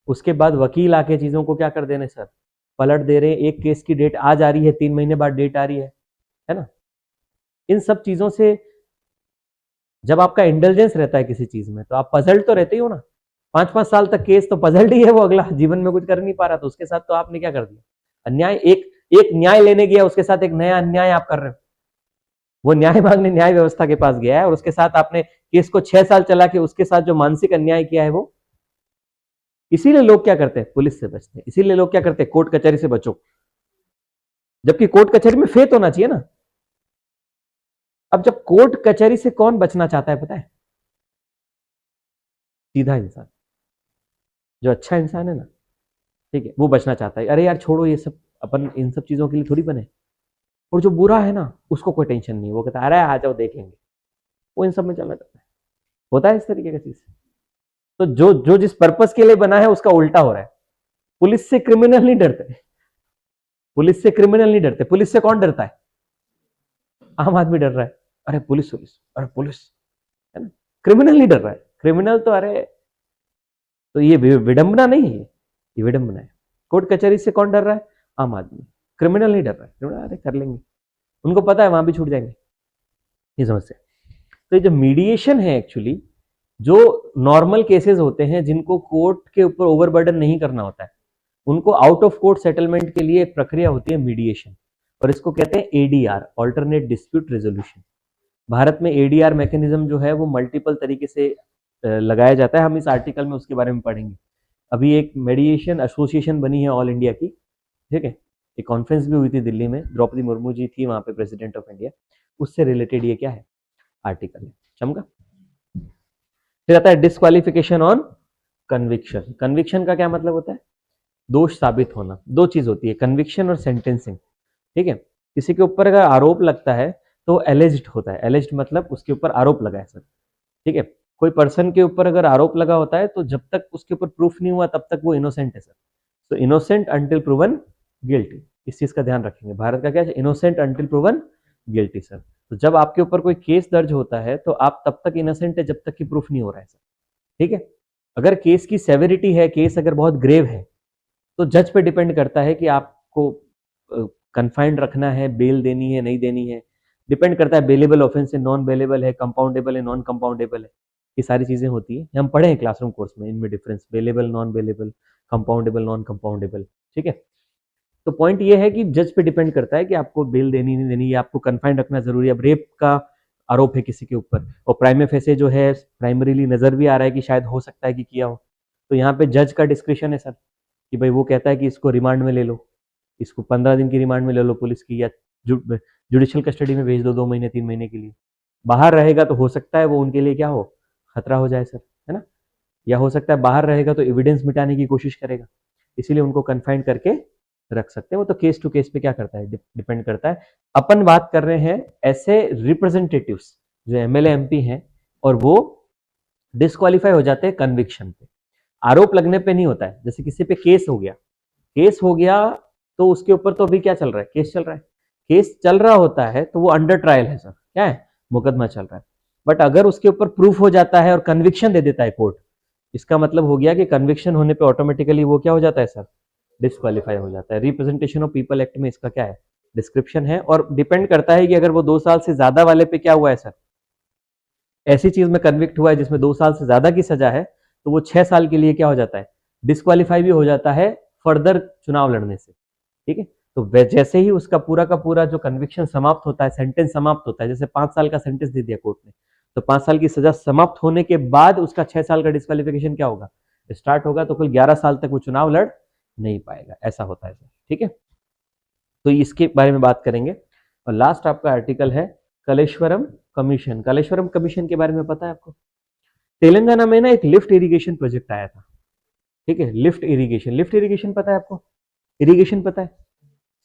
उसके बाद वकील आके चीजों को क्या कर देने सर, पलट दे रहे हैं। एक केस की डेट आज आ रही है, 3 महीने बाद डेट आ रही है ना? इन सब चीजों से जब आपका इंटेलिजेंस रहता है किसी चीज में तो आप पजल्ड तो रहते ही हो ना। 5-5 साल तक केस तो पजल्ड ही है, वो अगला जीवन में कुछ कर नहीं पा रहा, तो उसके साथ तो आपने क्या कर दिया? अन्याय। एक न्याय लेने गया, उसके साथ एक नया अन्याय आप कर रहे हो। वो न्याय मांगने न्याय व्यवस्था के पास गया है और उसके साथ आपने केस को 6 साल चला के उसके साथ जो मानसिक अन्याय किया है वो। इसीलिए लोग क्या करते हैं? पुलिस से बचते हैं। इसीलिए लोग क्या करते हैं? कोर्ट कचहरी से बचो, जबकि कोर्ट कचहरी में फेथ होना चाहिए ना। अब जब कोर्ट कचहरी से कौन बचना चाहता है पता है? सीधा इंसान, जो अच्छा इंसान है ना, ठीक है, वो बचना चाहता है। अरे यार छोड़ो ये सब, अपन इन सब चीजों के लिए थोड़ी बने। और जो बुरा है ना उसको कोई टेंशन नहीं, वो कहता है अरे आ जाओ देख लेंगे, वो इन सब में चलना चाहता है। होता है इस तरीके का चीज। तो जो जो जिस पर्पस के लिए बना है उसका उल्टा हो रहा है। पुलिस से क्रिमिनल नहीं डरते, पुलिस से क्रिमिनल नहीं डरते। पुलिस से कौन डरता है? आम आदमी डर रहा है, अरे पुलिस पुलिस, अरे पुलिस, है ना? क्रिमिनल नहीं डर रहा है। क्रिमिनल तो अरे, तो ये विडंबना नहीं है, ये विडंबना है। कोर्ट कचहरी से कौन डर रहा है? आम आदमी। क्रिमिनल नहीं डर रहा है, क्रिमिनल अरे कर लेंगे, उनको पता है वहां भी छूट जाएंगे, ये समस्या। तो ये जो मीडिएशन है एक्चुअली, जो नॉर्मल केसेस होते हैं जिनको कोर्ट के ऊपर ओवरबर्डन नहीं करना होता है, उनको आउट ऑफ कोर्ट सेटलमेंट के लिए एक प्रक्रिया होती है मीडिएशन, और इसको कहते हैं ADR, alternate dispute resolution. Bharat में एडीआर मैकेनिज्म जो है वो मल्टीपल तरीके से लगाया जाता है। हम इस आर्टिकल में उसके बारे में पढ़ेंगे। अभी एक मेडिएशन एसोसिएशन बनी है ऑल इंडिया की, ठीक है? एक कॉन्फ्रेंस भी हुई थी दिल्ली में, द्रौपदी मुर्मू जी थी वहां पे, प्रेसिडेंट ऑफ इंडिया। उससे रिलेटेड ये क्या है? आर्टिकल है। चमका। फिर आता है डिस्क्वालिफिकेशन ऑन कन्विक्शन। कन्विक्शन का क्या मतलब होता है? दोष साबित होना। दो चीज होती है, कन्विक्शन और सेंटेंसिंग, ठीक है? किसी के ऊपर अगर आरोप लगता है तो एलिज्ड होता है। एलिज्ड मतलब उसके ऊपर आरोप लगा है सर, ठीक है? कोई पर्सन के ऊपर अगर आरोप लगा होता है तो जब तक उसके ऊपर प्रूफ नहीं हुआ तब तक वो इनोसेंट है सर। तो इनोसेंट अंटिल प्रूवन गिल्टी, इस चीज का ध्यान रखेंगे। भारत का क्या है? Innocent until proven guilty sir. तो जब आपके ऊपर कोई केस दर्ज होता है तो आप तब तक इनोसेंट है जब तक कि प्रूफ नहीं हो रहा है सर, ठीक है। अगर केस की सेवेरिटी है, केस अगर बहुत ग्रेव है, तो जज पे डिपेंड करता है कि आपको कन्फाइंड रखना है, बेल देनी है, नहीं देनी है। डिपेंड करता है बेलेबल ऑफेंस है, नॉन बेलेबल है, कंपाउंडेबल है, नॉन कंपाउंडेबल है। ये सारी चीजें होती है, हम पढ़े हैं क्लासरूम कोर्स में इनमें difference, bailable, non bailable, compoundable, non compoundable, ठीक है। तो पॉइंट ये है कि जज पे डिपेंड करता है कि आपको बेल देनी नहीं देनी, या आपको कन्फाइंड रखना जरूरी है। अब रेप का आरोप है किसी के ऊपर और प्राइमे फेसे जो है प्राइमरीली नजर भी आ रहा है कि शायद हो सकता है कि किया हो, तो यहाँ पे जज का डिस्क्रिप्शन है सर कि भाई वो कहता है कि इसको रिमांड में ले लो, इसको 15 दिन की रिमांड में ले लो पुलिस की, या जुडिशियल कस्टडी में भेज दो 2 महीने 3 महीने के लिए। बाहर रहेगा तो हो सकता है वो उनके लिए क्या हो, खतरा हो जाए सर, है ना। या हो सकता है बाहर रहेगा तो एविडेंस मिटाने की कोशिश करेगा, इसीलिए उनको कन्फाइन करके रख सकते हैं। वो तो केस टू केस पे क्या करता है, डिपेंड करता है। अपन बात कर रहे हैं ऐसे रिप्रेजेंटेटिव्स जो एमएलए एमपी हैं और वो डिस्क्वालीफाई हो जाते हैं कन्विक्शन पे, आरोप लगने पे नहीं होता है। जैसे किसी पे केस हो गया, केस हो गया तो उसके ऊपर तो अभी क्या चल रहा है, केस चल रहा है। केस चल रहा होता है तो वो अंडर ट्रायल है सर, क्या है, मुकदमा चल रहा है। बट अगर उसके ऊपर प्रूफ हो जाता है और कन्विक्शन दे देता है कोर्ट, इसका मतलब हो गया कि कन्विक्शन होने पे ऑटोमेटिकली वो क्या हो जाता है सर, डिस्क्वालीफाई हो जाता है। रिप्रेजेंटेशन ऑफ पीपल एक्ट में इसका क्या है, डिस्क्रिप्शन है। और डिपेंड करता है कि अगर वो 2 साल से ज्यादा वाले पे क्या हुआ है सर, ऐसी चीज में कन्विक्ट हुआ है जिसमें 2 साल से ज्यादा की सजा है, तो वो 6 साल के लिए क्या हो जाता है, डिस्क्वालीफाई भी हो जाता है फर्दर चुनाव लड़ने से, ठीक है। तो जैसे ही उसका पूरा का पूरा जो कन्विक्शन समाप्त होता है, सेंटेंस समाप्त होता है, जैसे 5 साल का सेंटेंस दे दिया कोर्ट ने, तो 5 साल की सजा समाप्त होने के बाद उसका 6 साल का डिस्क्वालिफिकेशन क्या होगा, स्टार्ट होगा। तो कुल 11 साल तक वो चुनाव लड़ नहीं पाएगा, ऐसा होता है सर, ठीक है। तो इसके बारे में बात करेंगे। और लास्ट आपका आर्टिकल है कलेश्वरम कमीशन। कलेश्वरम कमीशन के बारे में पता है आपको? तेलंगाना में ना एक लिफ्ट इरिगेशन प्रोजेक्ट आया था, ठीक है। लिफ्ट इरिगेशन, लिफ्ट इरिगेशन पता है आपको? इरिगेशन पता है,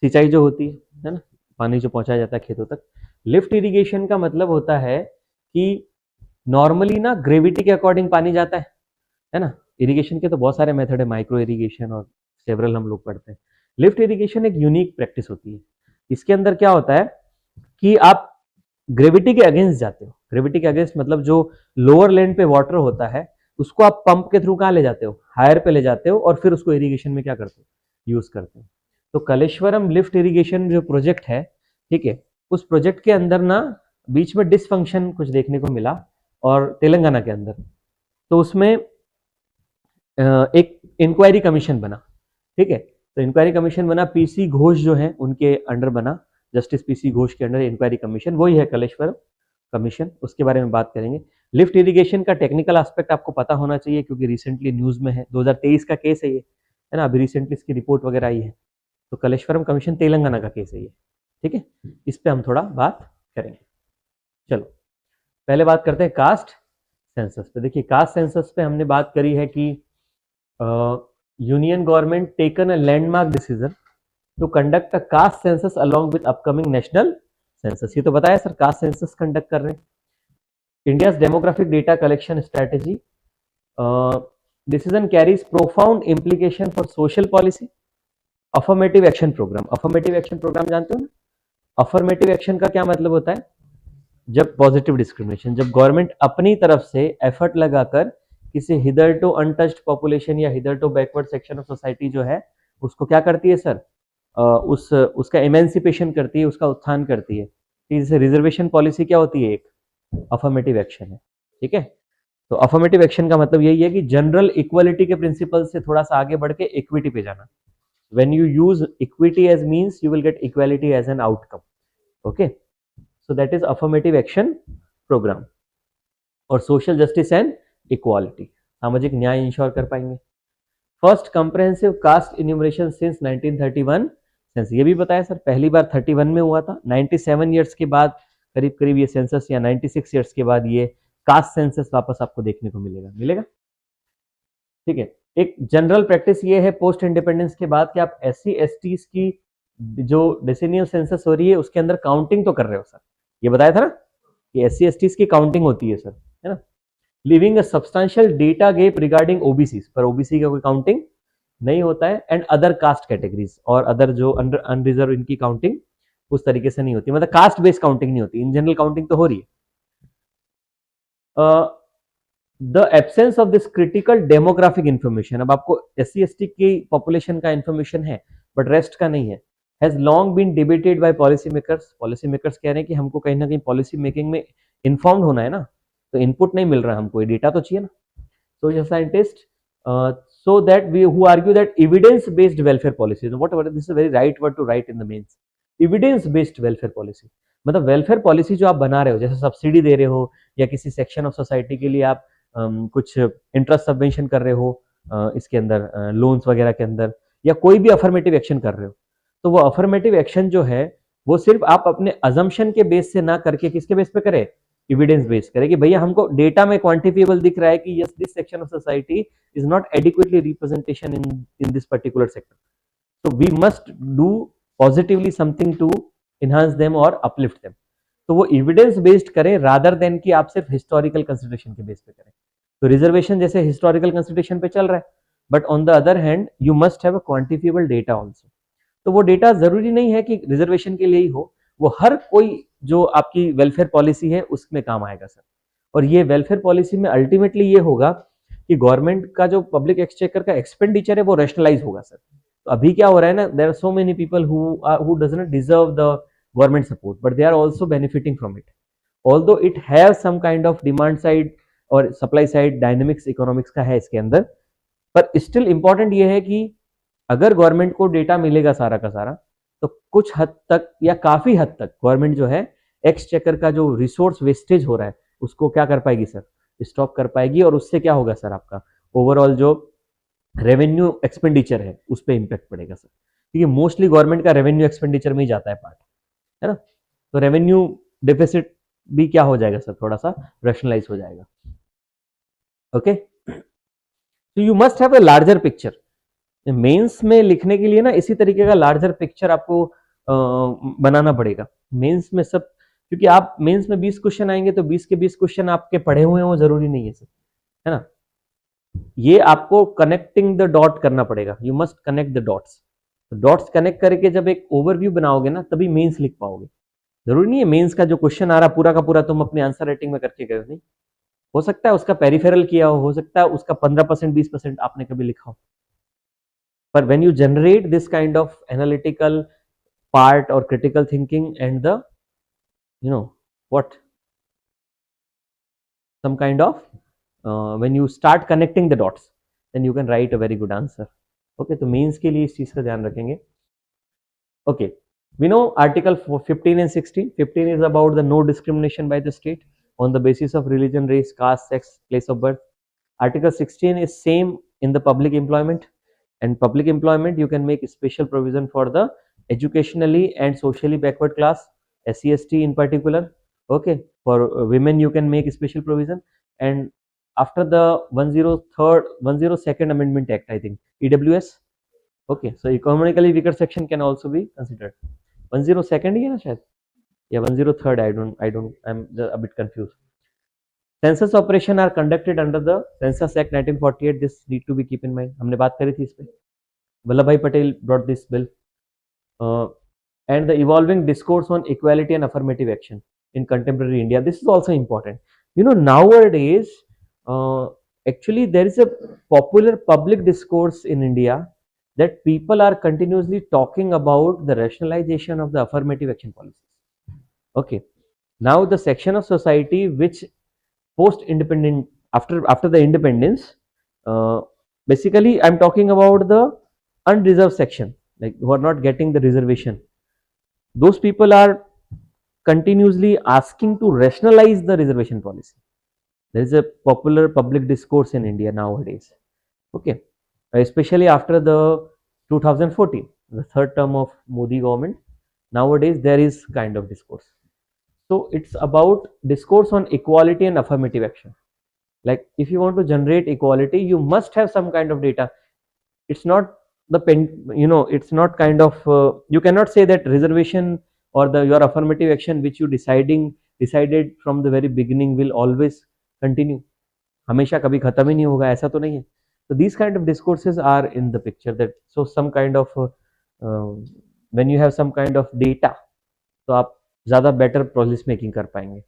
सिंचाई जो होती है ना, पानी जो पहुंचाया जाता है खेतों तक। लिफ्ट इरिगेशन का मतलब होता है कि नॉर्मली ना ग्रेविटी के अकॉर्डिंग पानी जाता है ना। इरिगेशन के तो बहुत सारे मेथड है, माइक्रो इरिगेशन और सेवरल हम लोग पढ़ते हैं। लिफ्ट इरिगेशन एक यूनिक प्रैक्टिस होती है। इसके अंदर क्या होता है कि आप ग्रेविटी के अगेंस्ट जाते हो। ग्रेविटी के अगेंस्ट मतलब जो लोअर लैंड पे वाटर होता है उसको आप पंप के थ्रू कहाँ ले जाते हो, हायर पे ले जाते हो, और फिर उसको इरिगेशन में क्या करते हो, यूज करते हो। तो कलेश्वरम लिफ्ट इरिगेशन जो प्रोजेक्ट है, ठीक है, उस प्रोजेक्ट के अंदर ना बीच में डिसफंक्शन कुछ देखने को मिला और तेलंगाना के अंदर, तो उसमें एक इंक्वायरी कमीशन बना, ठीक है। तो इंक्वायरी कमीशन बना, पीसी घोष जो है उनके अंडर बना, जस्टिस पीसी घोष के अंडर इंक्वायरी कमीशन, वही है कलेश्वरम कमीशन। उसके बारे में बात करेंगे। लिफ्ट इरिगेशन का टेक्निकल एस्पेक्ट आपको पता होना चाहिए क्योंकि रिसेंटली न्यूज में है, 2023 का केस है ये, है ना, अभी रिसेंटली इसकी रिपोर्ट वगैरह आई है। तो कलेश्वरम कमीशन तेलंगाना का केस है ये, ठीक है। इस पे हम थोड़ा बात करेंगे। चलो पहले बात करते हैं कास्ट सेंसस पे। देखिए कास्ट सेंसस पे हमने बात करी है कि union government taken a landmark decision to conduct a caste census along with upcoming national census. ये तो बताया सर, कास्ट सेंसस कंडक्ट कर रहे हैं। India's demographic data collection strategy decision carries profound implication for social policy. Affirmative action programme, affirmative action programme जानते हो ना? Affirmative action का क्या मतलब होता है, जब पॉजिटिव डिस्क्रिमिनेशन, जब गवर्नमेंट अपनी तरफ से एफर्ट लगाकर किसी हिदर टू अनटच्ड पॉपुलेशन या hitherto backward section of society जो है उसको क्या करती है सर, उसका एमेंसिपेशन करती है, उसका उत्थान करती है। जैसे रिजर्वेशन पॉलिसी क्या होती है, एक अफर्मेटिव एक्शन है, ठीक है। तो अफर्मेटिव एक्शन का मतलब यही है कि जनरल इक्वालिटी के प्रिंसिपल से थोड़ा सा आगे बढ़ के इक्विटी पे जाना। when you use equity as means you will get equality as an outcome, okay, so that is affirmative action program। और सोशल जस्टिस एंड इक्वालिटी, सामाजिक न्याय इंश्योर कर पाएंगे। First comprehensive caste enumeration since 1931 census, ये भी बताया sir, पहली बार 31 में हुआ था। 97 ईयर्स के बाद करीब करीब ये सेंसस, या 96 ईयर्स के बाद ये कास्ट सेंसस वापस आपको देखने को मिलेगा, ठीक है। एक जनरल प्रैक्टिस ये है पोस्ट इंडिपेंडेंस के बाद कि आप SC STs की जो डेसिनियल सेंसस हो रही है उसके अंदर काउंटिंग तो कर रहे हो सर, ये बताया था ना कि SC STs की काउंटिंग होती है सर, है ना। Living a substantial data gap regarding OBC, पर ओबीसी का कोई काउंटिंग नहीं होता है। एंड अदर कास्ट कैटेगरीज और अदर जो अनरिजर्व, इनकी काउंटिंग उस तरीके से नहीं होती, मतलब कास्ट बेस्ड काउंटिंग नहीं होती, इन जनरल काउंटिंग तो हो रही है। The absence of this critical demographic information, अब आपको एस सी एस टी की पॉपुलेशन का इंफॉर्मेशन है बट रेस्ट का नहीं है, has long been debated by policy makers. Policy makers कह रहे हैं कि हमको कहीं ना कहीं पॉलिसी मेकिंग में इन्फॉर्म्ड होना है ना, तो इनपुट नहीं मिल रहा है हमको, डेटा तो चाहिए ना। social scientists, so that we who argue that evidence based welfare policy, whatever, this is a very right word to write in the mains, evidence based welfare policy, मतलब वेलफेयर पॉलिसी जो आप बना रहे हो, जैसे सब्सिडी दे रहे हो या किसी सेक्शन ऑफ सोसाइटी के लिए आप कुछ इंटरेस्ट सबवेंशन कर रहे हो, इसके अंदर लोन्स वगैरह के अंदर, या कोई भी अफर्मेटिव एक्शन कर रहे हो, तो वो अफर्मेटिव एक्शन जो है वो सिर्फ आप अपने अजम्पशन के बेस से ना करके किसके बेस पे करें, एविडेंस बेस्ड करे कि भैया हमको डेटा में क्वांटिफिएबल दिख रहा है कि yes this section of society is not adequately representation in this particular sector, so we must do positively something to enhance them or uplift them। तो वो एविडेंस बेस्ड करें रादर देन कि आप सिर्फ हिस्टोरिकल कंसिडरेशन के base पे करें। तो रिजर्वेशन जैसे हिस्टोरिकल कंसिडरेशन पे चल रहा है, but on the other hand you must have a quantifiable data also. तो वो डेटा जरूरी नहीं है कि रिजर्वेशन के लिए ही हो, वो हर कोई जो आपकी वेलफेयर पॉलिसी है उसमें काम आएगा सर। और ये वेलफेयर पॉलिसी में अल्टीमेटली ये होगा कि गवर्नमेंट का जो पब्लिक एक्सचेकर का एक्सपेंडिचर है वो रेशनलाइज होगा सर। तो अभी क्या हो रहा है ना, there are so many people who does not deserve the government support but they are also benefiting from it, although it have some kind of demand side और सप्लाई साइड डायनेमिक्स इकोनॉमिक्स का है इसके अंदर, पर still important ये है कि अगर गवर्नमेंट को डेटा मिलेगा सारा का सारा, तो कुछ हद तक या काफी हद तक गवर्नमेंट जो है एक्सचेकर का जो रिसोर्स वेस्टेज हो रहा है उसको क्या कर पाएगी सर, स्टॉप कर पाएगी। और उससे क्या होगा सर, आपका ओवरऑल जो रेवेन्यू एक्सपेंडिचर है उस पर इंपैक्ट पड़ेगा सर, क्योंकि मोस्टली गवर्नमेंट का रेवेन्यू एक्सपेंडिचर में ही जाता है पार्ट, है ना। तो रेवेन्यू डेफिसिट भी क्या हो जाएगा सर, थोड़ा सा रैशनलाइज हो जाएगा। ओके, तो you must have a larger picture. Mains में लिखने के लिए ना इसी तरीके का लार्जर पिक्चर आपको बनाना पड़ेगा मेंस में सब, क्योंकि आप मेंस में 20 क्वेश्चन आएंगे तो 20 के 20 क्वेश्चन आपके पढ़े हुए हैं वो जरूरी नहीं है सर, है ना। ये आपको कनेक्टिंग द डॉट करना पड़ेगा, you must connect the dots. Dots connect करके जब एक ओवरव्यू बनाओगे ना तभी मेंस लिख पाओगे। जरूरी नहीं है मेंस का जो क्वेश्चन आ रहा पूरा का पूरा तुम अपनी आंसर राइटिंग में करके गए हो, नहीं, हो सकता है उसका पेरिफेरल किया हो सकता है उसका 15% 20% आपने कभी लिखा हो। But when you generate this kind of analytical part or critical thinking and the, you know, what, some kind of when you start connecting the dots, then you can write a very good answer। Okay, तो means के लिए इस चीज का ध्यान रखेंगे। Okay, we know article 15 and 16। 15 is about the no discrimination by the state on the basis of religion, race, caste, sex, place of birth। Article 16 is same in the public employment, and public employment you can make special provision for the educationally and socially backward class, SC/ST in particular। Okay, for women you can make special provision, and after the 102nd Amendment Act, I think EWS। Okay, so economically weaker section can also be considered। 102nd ही है ना शायद, या 103rd, I'm a bit confused। Census operation are conducted under the Census Act 1948। This need to be keep in mind। हमने बात करी थी इस पे, वल्लभ भाई Patel brought this bill। And the evolving discourse on equality and affirmative action in contemporary India, this is also important। You know, nowadays actually there is a popular public discourse in India that people are continuously talking about the rationalization of the affirmative action policies। Okay, now the section of society which post independent, after the independence, basically I'm talking about the unreserved section, like who are not getting the reservation, those people are continuously asking to rationalize the reservation policy। There is a popular public discourse in India nowadays। Okay, especially after the 2014, the third term of Modi government, nowadays there is kind of discourse। So it's about discourse on equality and affirmative action। Like if you want to generate equality, you must have some kind of data। It's not the pen, you know, it's not kind of you cannot say that reservation or the your affirmative action which you decided from the very beginning will always continue, हमेशा कभी खत्म ही नहीं होगा, ऐसा तो नहीं है। So these kind of discourses are in the picture, that so some kind of when you have some kind of data तो आप ज़्यादा बेटर पॉलिसी मेकिंग कर पाएंगे.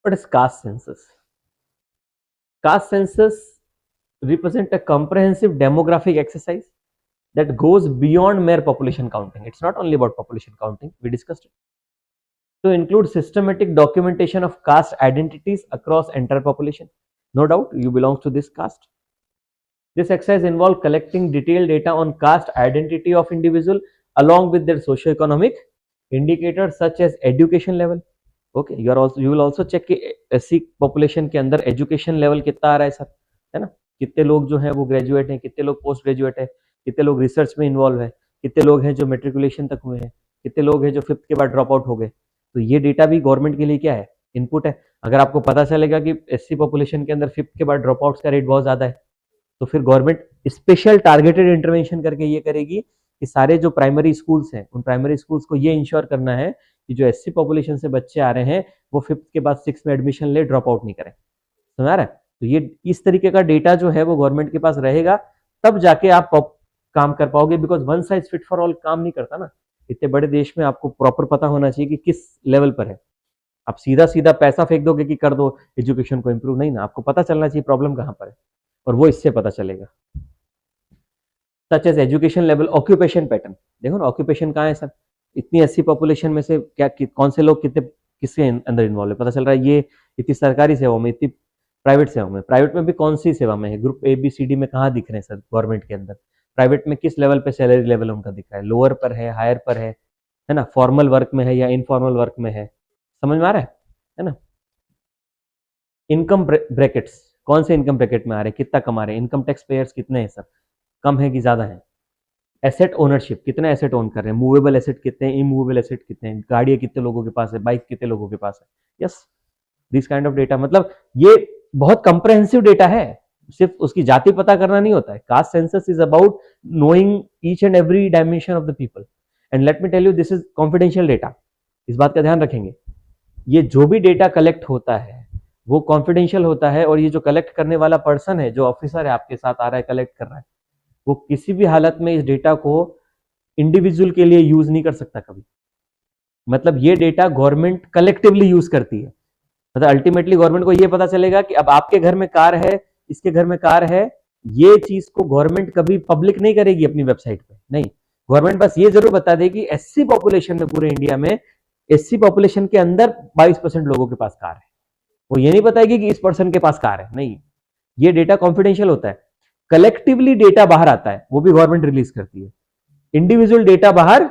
What is caste census? Caste census represent a comprehensive demographic exercise that goes beyond mere population counting. It's not only about population counting, we discussed it. To include systematic documentation of caste identities across entire population. No doubt you belong to this caste. This exercise involves collecting detailed data on caste identity of individual along with their socio-economic indicators such as education level. Okay, you will also check कि SC population के अंदर education level कितना आ रहा है sir, है ना, कितने लोग जो हैं वो ग्रेजुएट हैं, कितने लोग पोस्ट ग्रेजुएट है, कितने लोग रिसर्च में इन्वॉल्व है, कितने लोग हैं जो मेट्रिकुलेशन तक हुए हैं, कितने लोग हैं जो फिफ्थ के बाद ड्रॉप आउट हो गए. तो ये डेटा भी गवर्नमेंट के लिए क्या है, इनपुट है. अगर आपको पता चलेगा कि एससी पॉपुलेशन के अंदर फिफ्थ के बाद ड्रॉप आउट्स का रेट बहुत ज्यादा है, तो फिर गवर्नमेंट स्पेशल टारगेटेड इंटरवेंशन करके ये करेगी कि सारे जो प्राइमरी स्कूल्स हैं उन प्राइमरी स्कूल्स को ये इंश्योर करना है कि जो एससी पॉपुलेशन से बच्चे आ रहे हैं वो फिफ्थ के बाद सिक्स में एडमिशन ले, ड्रॉप आउट नहीं करें. समझ आ रहा है? तो ये इस तरीके का डेटा जो है वो गवर्नमेंट के पास रहेगा, तब जाके आप काम कर पाओगे. Because one size fit for all काम नहीं करता ना. इतने बड़े देश में आपको प्रॉपर पता होना चाहिए कि किस लेवल पर है. आप सीधा सीधा पैसा फेंक दोगे कि कर दो एजुकेशन को इंप्रूव, नहीं ना. आपको पता चलना चाहिए प्रॉब्लम कहाँ पर है, और वो इससे पता चलेगा. Such as education level, occupation pattern. देखो ना ऑक्यूपेशन कहाँ है सर, इतनी एससी पॉपुलेशन में से क्या कौन से लोग कितने किसके अंदर इन्वॉल्व है, पता चल रहा है. ये इतनी सरकारी सेवाओं में, इतनी प्राइवेट सेवा में, प्राइवेट में भी कौन सी सेवा में है, group A B C D में कहाँ दिख रहे हैं सर गवर्नमेंट के अंदर. प्राइवेट में किस लेवल पे सैलरी लेवल उनका दिख रहा है, लोअर पर है, हायर पर है ना, फॉर्मल वर्क में है या इनफॉर्मल वर्क में है. समझ में आ रहा है ना. इनकम ब्रैकेट्स, कौन से इनकम ब्रैकेट में आ रहे हैं, कितना कमा रहे हैं, इनकम टैक्स पेयर्स कितने हैं सर, कम है कि ज्यादा है. एसेट ओनरशिप, कितने एसेट ओन कर रहे हैं, मूवेबल एसेट कितने हैं, इमूवेबल एसेट कितने हैं, गाड़ियां कितने लोगों के पास है, बाइक कितने लोगों के पास है. Yes, this kind of data. मतलब ये बहुत कंप्रहेंसिव डेटा है. सिर्फ उसकी जाति पता करना नहीं होता है. Caste census is about knowing each and every dimension of the people. And let me tell you, this is confidential data. इस बात का ध्यान रखेंगे. ये जो भी डेटा कलेक्ट होता है वो कॉन्फिडेंशियल होता है, और ये जो कलेक्ट करने वाला पर्सन है, जो ऑफिसर है आपके साथ आ रहा है, कलेक्ट कर रहा है, वो किसी भी हालत में इस डेटा को इंडिविजुअल के लिए यूज नहीं कर सकता कभी. मतलब ये डेटा गवर्नमेंट कलेक्टिवली यूज करती है. मतलब अल्टीमेटली गवर्नमेंट को ये पता चलेगा कि अब आपके घर में कार है, इसके घर में कार है, ये चीज को गवर्नमेंट कभी पब्लिक नहीं करेगी अपनी वेबसाइट पे. नहीं, गवर्नमेंट बस ये जरूर बता देगी एससी पॉपुलेशन में, पूरे इंडिया में एससी पॉपुलेशन के अंदर 22% लोगों के पास कार है. वो ये नहीं बताएगी कि इस पर्सन के पास कार है. नहीं, ये डेटा कॉन्फिडेंशियल होता है. कलेक्टिवली डेटा बाहर आता है, वो भी गवर्नमेंट रिलीज करती है. इंडिविजुअल डेटा बाहर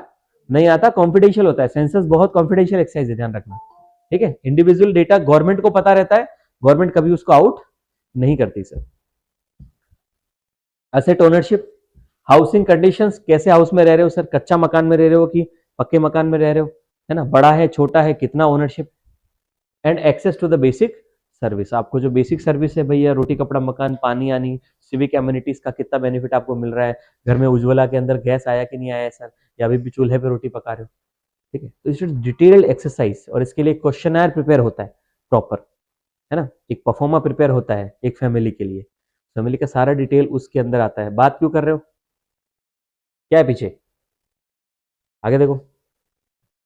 नहीं आता, कॉन्फिडेंशियल होता है. सेंसस बहुत कॉन्फिडेंशियल एक्सरसाइज है, ध्यान रखना. ठीक है, इंडिविजुअल डेटा गवर्नमेंट को पता रहता है, गवर्नमेंट कभी उसको आउट नहीं करती sir. Asset ownership, housing conditions, कैसे हाउस में रह रहे हो सर, कच्चा मकान में रह रहे हो कि पक्के मकान में रह रहे हो, है ना, बड़ा है छोटा है, कितना ownership. And access to the basic service, आपको जो बेसिक सर्विस है भैया, रोटी कपड़ा मकान, पानी आनी, सिविक एम्यूनिटीज का कितना बेनिफिट आपको मिल रहा है, घर में उज्ज्वला के अंदर गैस आया कि नहीं आया सर, या अभी भी चूल्हे पे रोटी पका रहे हो. ठीक है, तो इट्स डिटेल्ड एक्सरसाइज, और इसके लिए क्वेश्चनर प्रिपेयर होता है प्रॉपर, है ना, एक परफॉर्मा प्रिपेयर होता है एक फैमिली के लिए. फैमिली का सारा डिटेल उसके अंदर आता है. बात क्यों कर रहे हो, क्या है पीछे, आगे देखो.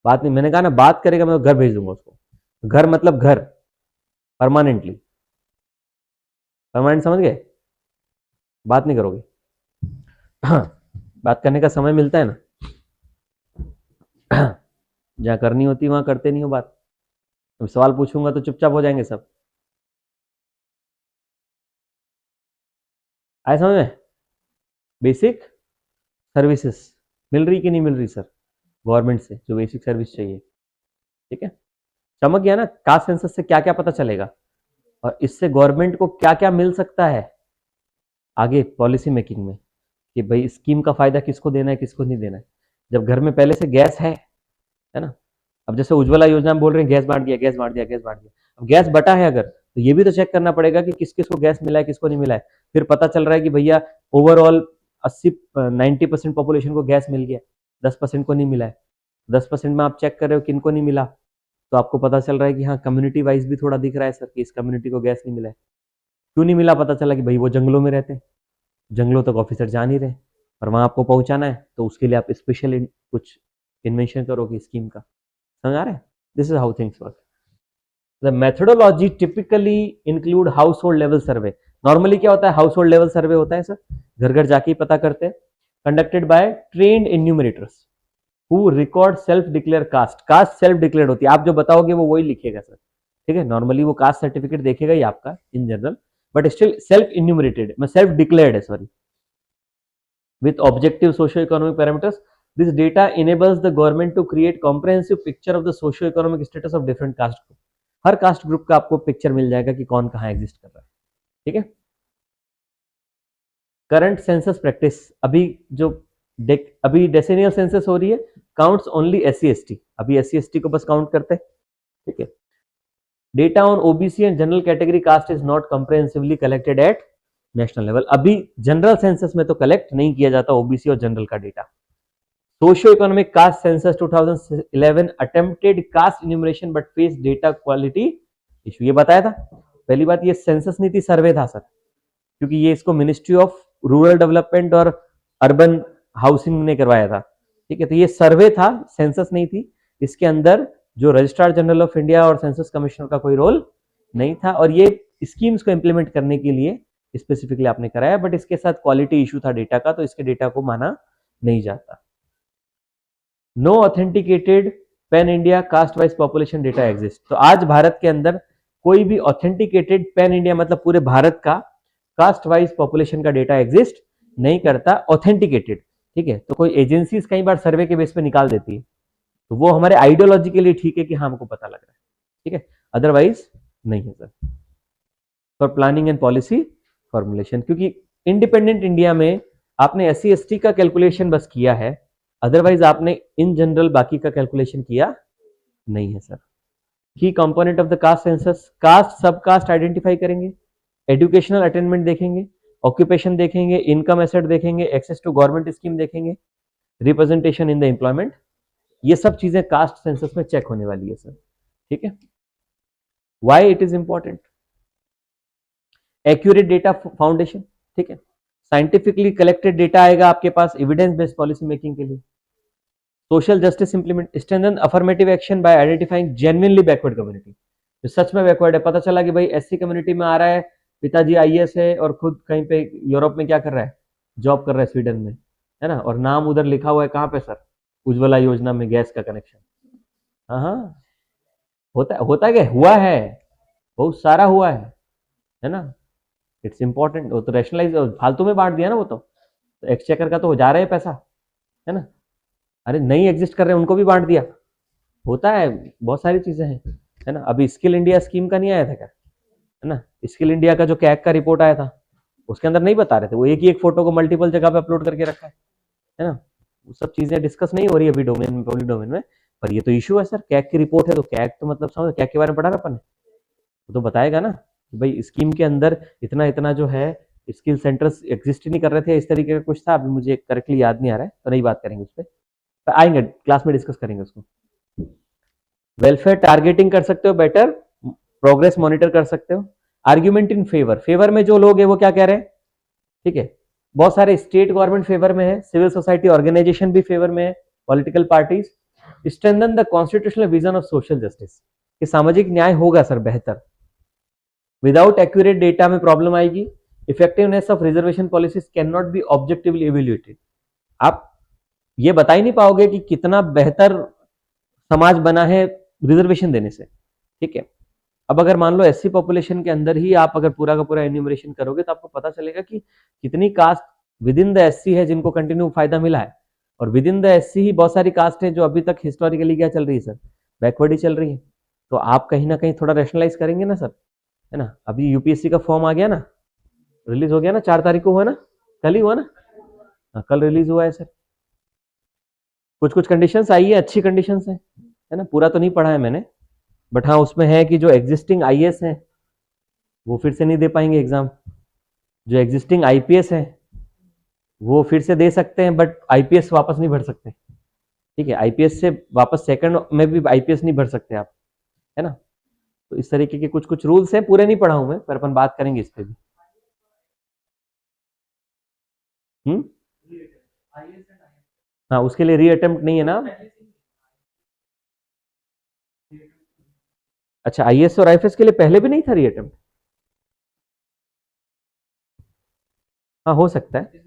बात नहीं, मैंने कहा ना बात करेगा मैं घर भेज दूंगा उसको. घर मतलब घर, परमानेंटली. परमानेंट समझ गए, बात नहीं करोगे. हाँ, बात करने का समय मिलता है ना, जहां करनी होती वहां करते नहीं हो बात. अब सवाल पूछूंगा तो चुपचाप हो जाएंगे सब. आए समझ में. बेसिक सर्विसेज मिल रही कि नहीं मिल रही सर गवर्नमेंट से, जो बेसिक सर्विस चाहिए. ठीक है, चमक गया ना. कास्ट सेंसस से क्या क्या पता चलेगा, और इससे गवर्नमेंट को क्या क्या मिल सकता है आगे पॉलिसी मेकिंग में, कि भाई स्कीम का फायदा किसको देना है, किसको नहीं देना है. जब घर में पहले से गैस है ना. अब जैसे उज्ज्वला योजना में बोल रहे हैं गैस बांट दिया, गैस बांट दिया, गैस बांट दिया. अब गैस बटा है अगर, तो ये भी तो चेक करना पड़ेगा कि किस किस को गैस मिला है, किसको नहीं मिला है. फिर पता चल रहा है कि भैया ओवरऑल 90% पॉपुलेशन को गैस मिल गया, 10% को नहीं मिला है. 10% में आप चेक कर रहे हो किनको नहीं मिला, तो आपको पता चल रहा है कि हाँ कम्युनिटी वाइज भी थोड़ा दिख रहा है सर कि इस कम्युनिटी को गैस नहीं मिला है. क्यों नहीं मिला, पता चला कि भाई वो जंगलों में रहते हैं, जंगलों तक ऑफिसर जा नहीं रहे, और वहां आपको पहुंचाना है, तो उसके लिए आप स्पेशल कुछ इन्वेंशन करोगे स्कीम का, समझ आ रहा है? This is how things work. The methodology typically include house hold level survey. Normally क्या होता है, हाउस होल्ड लेवल सर्वे होता है सर, घर घर जाके ही पता करते हैं, conducted by trained enumerators who record self declare caste. Caste self declare होती है, आप जो बताओगे वो वही लिखेगा सर, ठीक है। नॉर्मली वो कास्ट सर्टिफिकेट देखेगा ही आपका in general, but still self enumerated, self declared है sorry, with objective socio-economic parameters. This data enables the government to create comprehensive picture of the socio-economic status of different caste group. Her caste group का आपको picture मिल जाएगा कि कौन कहाँ exist कर रहा है, ठीक है। करंट सेंसस प्रैक्टिस, अभी डेसेनियल सेंसस हो रही है, काउंट्स ओनली एससी एसटी, अभी एससी एसटी को बस काउंट करते हैं, ठीक है। Data on OBC and general category caste is not comprehensively collected at national level. अभी जनरल सेंसस में तो कलेक्ट नहीं किया जाता ओबीसी और जनरल का data. Socio economic caste census 2011 attempted caste enumeration but face data quality issue, ये बताया था। पहली बात, ये सेंसस नहीं थी, सर्वे था सर, क्योंकि ये इसको मिनिस्ट्री ऑफ रूरल डेवलपमेंट और अर्बन हाउसिंग ने करवाया था, ठीक है। तो ये सर्वे था, सेंसस नहीं थी। इसके अंदर जो रजिस्ट्रार जनरल ऑफ इंडिया और सेंसस कमिश्नर का कोई रोल नहीं था, और ये स्कीम्स को इंप्लीमेंट करने के लिए स्पेसिफिकली आपने कराया, बट इसके साथ क्वालिटी इशू था डेटा का, तो इसके डेटा को माना नहीं जाता। No authenticated pan India caste wise population data exist. तो आज भारत के अंदर कोई भी ऑथेंटिकेटेड पैन इंडिया मतलब पूरे भारत का कास्ट वाइज पॉपुलेशन का डेटा एग्जिस्ट नहीं करता, ऑथेंटिकेटेड, ठीक है। तो कोई एजेंसीज कई बार सर्वे के बेस पे निकाल देती है, तो वो हमारे आइडियोलॉजी के लिए ठीक है कि हाँ हमको पता लग रहा है, ठीक है, अदरवाइज नहीं है sir. For planning and policy formulation, क्योंकि इंडिपेंडेंट इंडिया में आपने एससी एसटी का कैलकुलेशन बस किया है, अदरवाइज आपने इन जनरल बाकी का कैलकुलेशन किया नहीं है sir. Key component of the caste census, caste sub caste identify करेंगे, एजुकेशनल अटेनमेंट देखेंगे, ऑक्यूपेशन देखेंगे, इनकम एसेट देखेंगे, एक्सेस टू गवर्नमेंट स्कीम देखेंगे, रिप्रेजेंटेशन इन द एम्प्लॉयमेंट, ये सब चीजें कास्ट सेंसस में चेक होने वाली है सर, ठीक है। Why it is important, accurate data foundation, ठीक है, साइंटिफिकली कलेक्टेड डेटा आएगा आपके पास एविडेंस बेस्ड पॉलिसी मेकिंग के लिए। Social justice implement, strengthen affirmative action by identifying genuinely backward community, जो सच में बैकवर्ड है, पता चला कि भाई एससी कम्युनिटी में आ रहा है, पिताजी आईएएस है और खुद कहीं पे यूरोप में क्या कर रहा है, जॉब कर रहा है स्वीडन में, है ना, और नाम उधर लिखा हुआ है कहाँ पे सर, उज्ज्वला योजना में गैस का कनेक्शन। हाँ हाँ, होता है क्या, हुआ है, बहुत सारा हुआ है ना। इट्स इंपॉर्टेंट, वो तो रैशनलाइज फालतू में बांट दिया ना, वो तो एक्सचेकर का तो हो जा रहा है पैसा, है ना। अरे नहीं एग्जिस्ट कर रहे उनको भी बांट दिया, होता है, बहुत सारी चीजें हैं, है ना। अभी स्किल इंडिया स्कीम का नहीं आया था क्या, है ना, स्किल इंडिया का जो कैग का रिपोर्ट आया था उसके अंदर नहीं बता रहे थे, वो एक ही एक फोटो को मल्टीपल जगह पे अपलोड करके रखा है ना। वो सब चीजें डिस्कस नहीं हो रही अभी डोमेन में, पब्लिक डोमेन में, पर ये तो इशू है सर, कैग की रिपोर्ट है, तो कैग तो मतलब समझ, कैग के बारे में पढ़ा ना अपन ने, वो तो बताएगा ना कि भाई स्कीम के अंदर इतना इतना जो है स्किल सेंटर्स एग्जिस्ट ही नहीं कर रहे थे, इस तरीके का कुछ था, अभी मुझे करेक्टली याद नहीं आ रहा है, तो नहीं बात करेंगे उस पर, आएंगे क्लास में डिस्कस करेंगे उसको। वेलफेयर टारगेटिंग कर सकते हो, बेटर प्रोग्रेस मॉनिटर कर सकते हो। आर्ग्यूमेंट इन फेवर, फेवर में जो लोग है वो क्या कह रहे हैं, ठीक है, बहुत सारे स्टेट गवर्नमेंट फेवर में है, सिविल सोसाइटी ऑर्गेनाइजेशन भी फेवर में है, political parties. Strengthen the constitutional vision of social justice, कि सामाजिक न्याय होगा सर बेहतर। विदाउट एक्यूरेट डेटा में प्रॉब्लम आएगी। Effectiveness of reservation policies can not be objectively evaluated, आप ये बता ही नहीं पाओगे कि कितना बेहतर समाज बना है रिजर्वेशन देने से, ठीक है। अब अगर मान लो एससी पॉपुलेशन के अंदर ही आप अगर पूरा का पूरा एन्यूमरेशन करोगे तो आपको पता चलेगा कि कितनी caste within the SC है जिनको कंटिन्यू फायदा मिला है, और विद इन द एससी ही बहुत सारी कास्ट है जो अभी तक हिस्टोरिकली क्या चल रही है सर, बैकवर्ड ही चल रही है। तो आप कहीं ना कहीं थोड़ा रैशनलाइज करेंगे ना सर, है ना। अभी यूपीएससी का फॉर्म आ गया ना, रिलीज हो गया ना, 4 तारीख को हुआ ना, कल ही हुआ ना, हाँ कल रिलीज हुआ है सर। कुछ कुछ कंडीशंस आई है, अच्छी कंडीशंस है ना, पूरा तो नहीं पढ़ा है मैंने, बट हाँ उसमें है कि जो एग्जिस्टिंग आईएएस हैं वो फिर से नहीं दे पाएंगे एग्जाम, जो एग्जिस्टिंग आईपीएस है वो फिर से दे सकते हैं, बट आईपीएस वापस नहीं भर सकते, ठीक है। आईपीएस से वापस सेकंड में भी आईपीएस नहीं भर सकते आप, है ना। तो इस तरीके के कुछ कुछ रूल्स हैं, पूरे नहीं पढ़ा हूं मैं, पर अपन बात करेंगे इस पे भी। हाँ उसके लिए री अटेम्प्ट नहीं है ना, अच्छा, आईएएस और आईएफएस के लिए पहले भी नहीं था री अटेम्प्ट? हाँ, हो सकता है,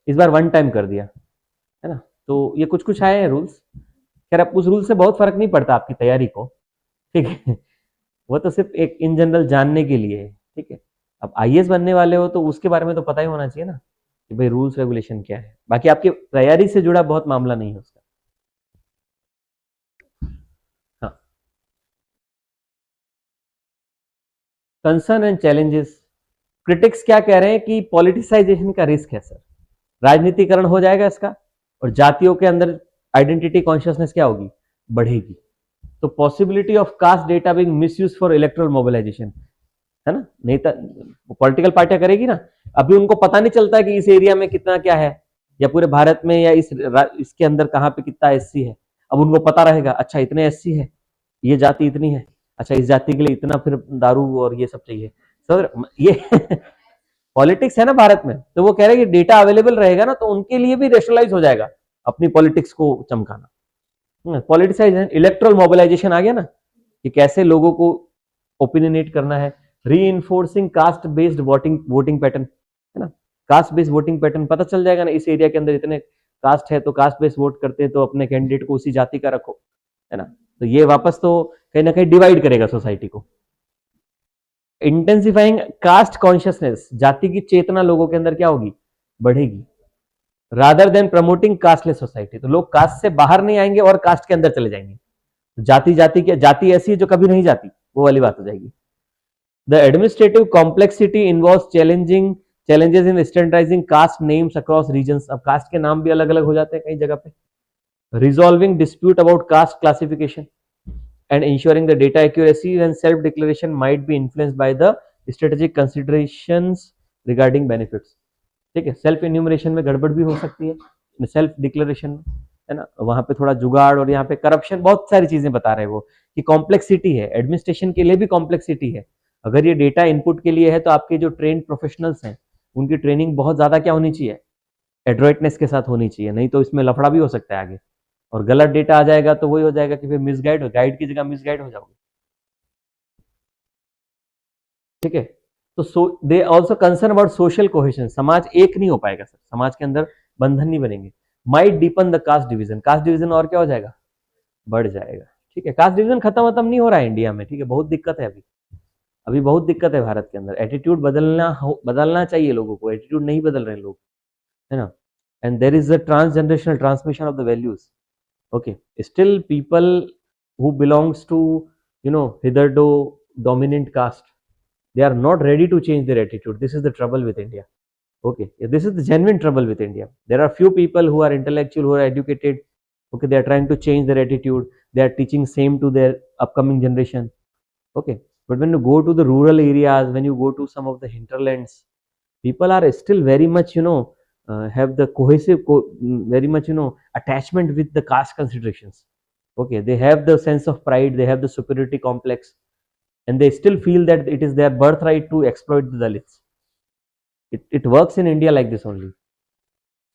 इस बार वन टाइम कर दिया है ना। तो ये कुछ कुछ आए हैं रूल्स। खैर, अब उस रूल से बहुत फर्क नहीं पड़ता आपकी तैयारी को, ठीक है। वो तो सिर्फ एक इन जनरल जानने के लिए है, ठीक है। अब आईएएस बनने वाले हो तो उसके बारे में तो पता ही होना चाहिए ना कि भाई रूल्स रेगुलेशन क्या है। बाकी आपकी तैयारी से जुड़ा बहुत मामला नहीं है उसका। हाँ, कंसर्न एंड चैलेंजेस। क्रिटिक्स क्या कह रहे हैं कि पॉलिटिसाइजेशन का रिस्क है सर, राजनीतिकरण हो जाएगा इसका, और जातियों के अंदर आइडेंटिटी कॉन्शियसनेस क्या होगी, बढ़ेगी। तो possibility of caste data being misuse for electoral mobilisation, है ना। नेता पॉलिटिकल पार्टियां करेगी ना, अभी उनको पता नहीं चलता कि इस एरिया में कितना क्या है, या पूरे भारत में, या इसके अंदर कहाँ पे कितना एससी है। अब उनको पता रहेगा, अच्छा इतने एससी है, ये जाति इतनी है, अच्छा इस जाति के लिए इतना फिर दारू और ये सब चाहिए। सर ये पॉलिटिक्स है ना भारत में, तो वो कह रहे हैं कि डेटा अवेलेबल रहेगा ना, तो उनके लिए भी रेशनलाइज हो जाएगा अपनी पॉलिटिक्स को चमकाना। पॉलिटिसाइजेशन, इलेक्ट्रल मोबिलाइजेशन आ गया ना, कि कैसे लोगों को ओपिनियनेट करना है। री enforcing caste based voting voting pattern, है ना। कास्ट बेस्ड वोटिंग पैटर्न पता चल जाएगा ना, इस एरिया के अंदर इतने कास्ट है तो कास्ट बेस्ड वोट करते हैं, तो अपने कैंडिडेट को उसी जाति का रखो, है ना। तो ये वापस तो कहीं ना कहीं डिवाइड करेगा सोसाइटी को। इंटेंसिफाइंग कास्ट कॉन्शियसनेस, जाति की चेतना लोगों के अंदर क्या होगी, बढ़ेगी। Rather than promoting casteless society, तो लोग कास्ट से बाहर नहीं आएंगे और कास्ट के अंदर चले जाएंगे। जाति जाति के जाति ऐसी है जो कभी नहीं जाती, वो वाली बात हो जाएगी। The administrative complexity involves challenges in standardizing caste names across regions। अब कास्ट के नाम भी अलग अलग हो जाते हैं कई जगह पे। Resolving dispute about caste classification and ensuring the data accuracy and self declaration might be influenced by the strategic considerations regarding benefits। ठीक है, सेल्फ इन्यूमरेशन में गड़बड़ भी हो सकती है, सेल्फ डिक्लेरेशन में, है ना। वहां पे थोड़ा जुगाड़, और यहाँ पे करप्शन, बहुत सारी चीजें बता रहे हैं वो, कि कॉम्प्लेक्सिटी है, एडमिनिस्ट्रेशन के लिए भी कॉम्प्लेक्सिटी है। अगर ये डेटा इनपुट के लिए है तो आपके जो ट्रेन प्रोफेशनल्स हैं उनकी ट्रेनिंग बहुत ज्यादा क्या होनी चाहिए, एड्रोइटनेस के साथ होनी चाहिए, नहीं तो इसमें लफड़ा भी हो सकता है आगे, और गलत डेटा आ जाएगा तो वही हो जाएगा कि फिर मिसगाइड हो, गाइड की जगह मिसगाइड हो जाओगे, ठीक है। तो they also concern about social cohesion, समाज एक नहीं हो पाएगा सर, समाज के अंदर बंधन नहीं बनेंगे। Might deepen the caste division, caste division और क्या हो जाएगा, बढ़ जाएगा, ठीक है। कास्ट डिवीजन खत्म नहीं हो रहा है इंडिया में, ठीक है, बहुत दिक्कत है अभी, अभी बहुत दिक्कत है भारत के अंदर। एटीट्यूड बदलना चाहिए लोगों को, एटीट्यूड नहीं बदल रहे लोग, है ना। And there is the transgenerational transmission of the values. okay, still people who belongs to, hitherto dominant caste, they are not ready to change their attitude. This is the trouble with India. Okay, this is the genuine trouble with India. There are few people who are intellectual, who are educated. Okay, they are trying to change their attitude, they are teaching same to their upcoming generation. Okay, but when you go to the rural areas, when you go to some of the hinterlands, people are still very much, have the cohesive very much, attachment with the caste considerations. Okay, they have the sense of pride, they have the superiority complex, and they still feel that it is their birthright to exploit the Dalits. It works in India like this only.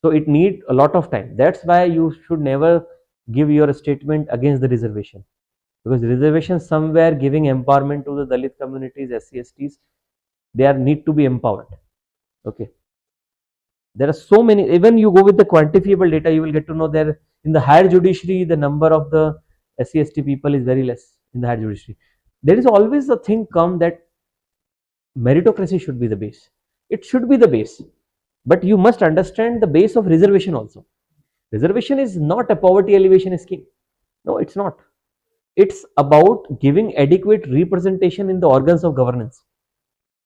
So it need a lot of time. That's why you should never give your statement against the reservation, because reservation somewhere giving empowerment to the Dalit communities, SC/STs, they are need to be empowered. Okay, there are so many. Even you go with the quantifiable data, you will get to know there in the higher judiciary the number of the SC/ST people is very less in the higher judiciary. There is always a thing come that meritocracy should be the base. It should be the base, but you must understand the base of reservation also. Reservation is not a poverty elevation scheme. No, it's not. It's about giving adequate representation in the organs of governance.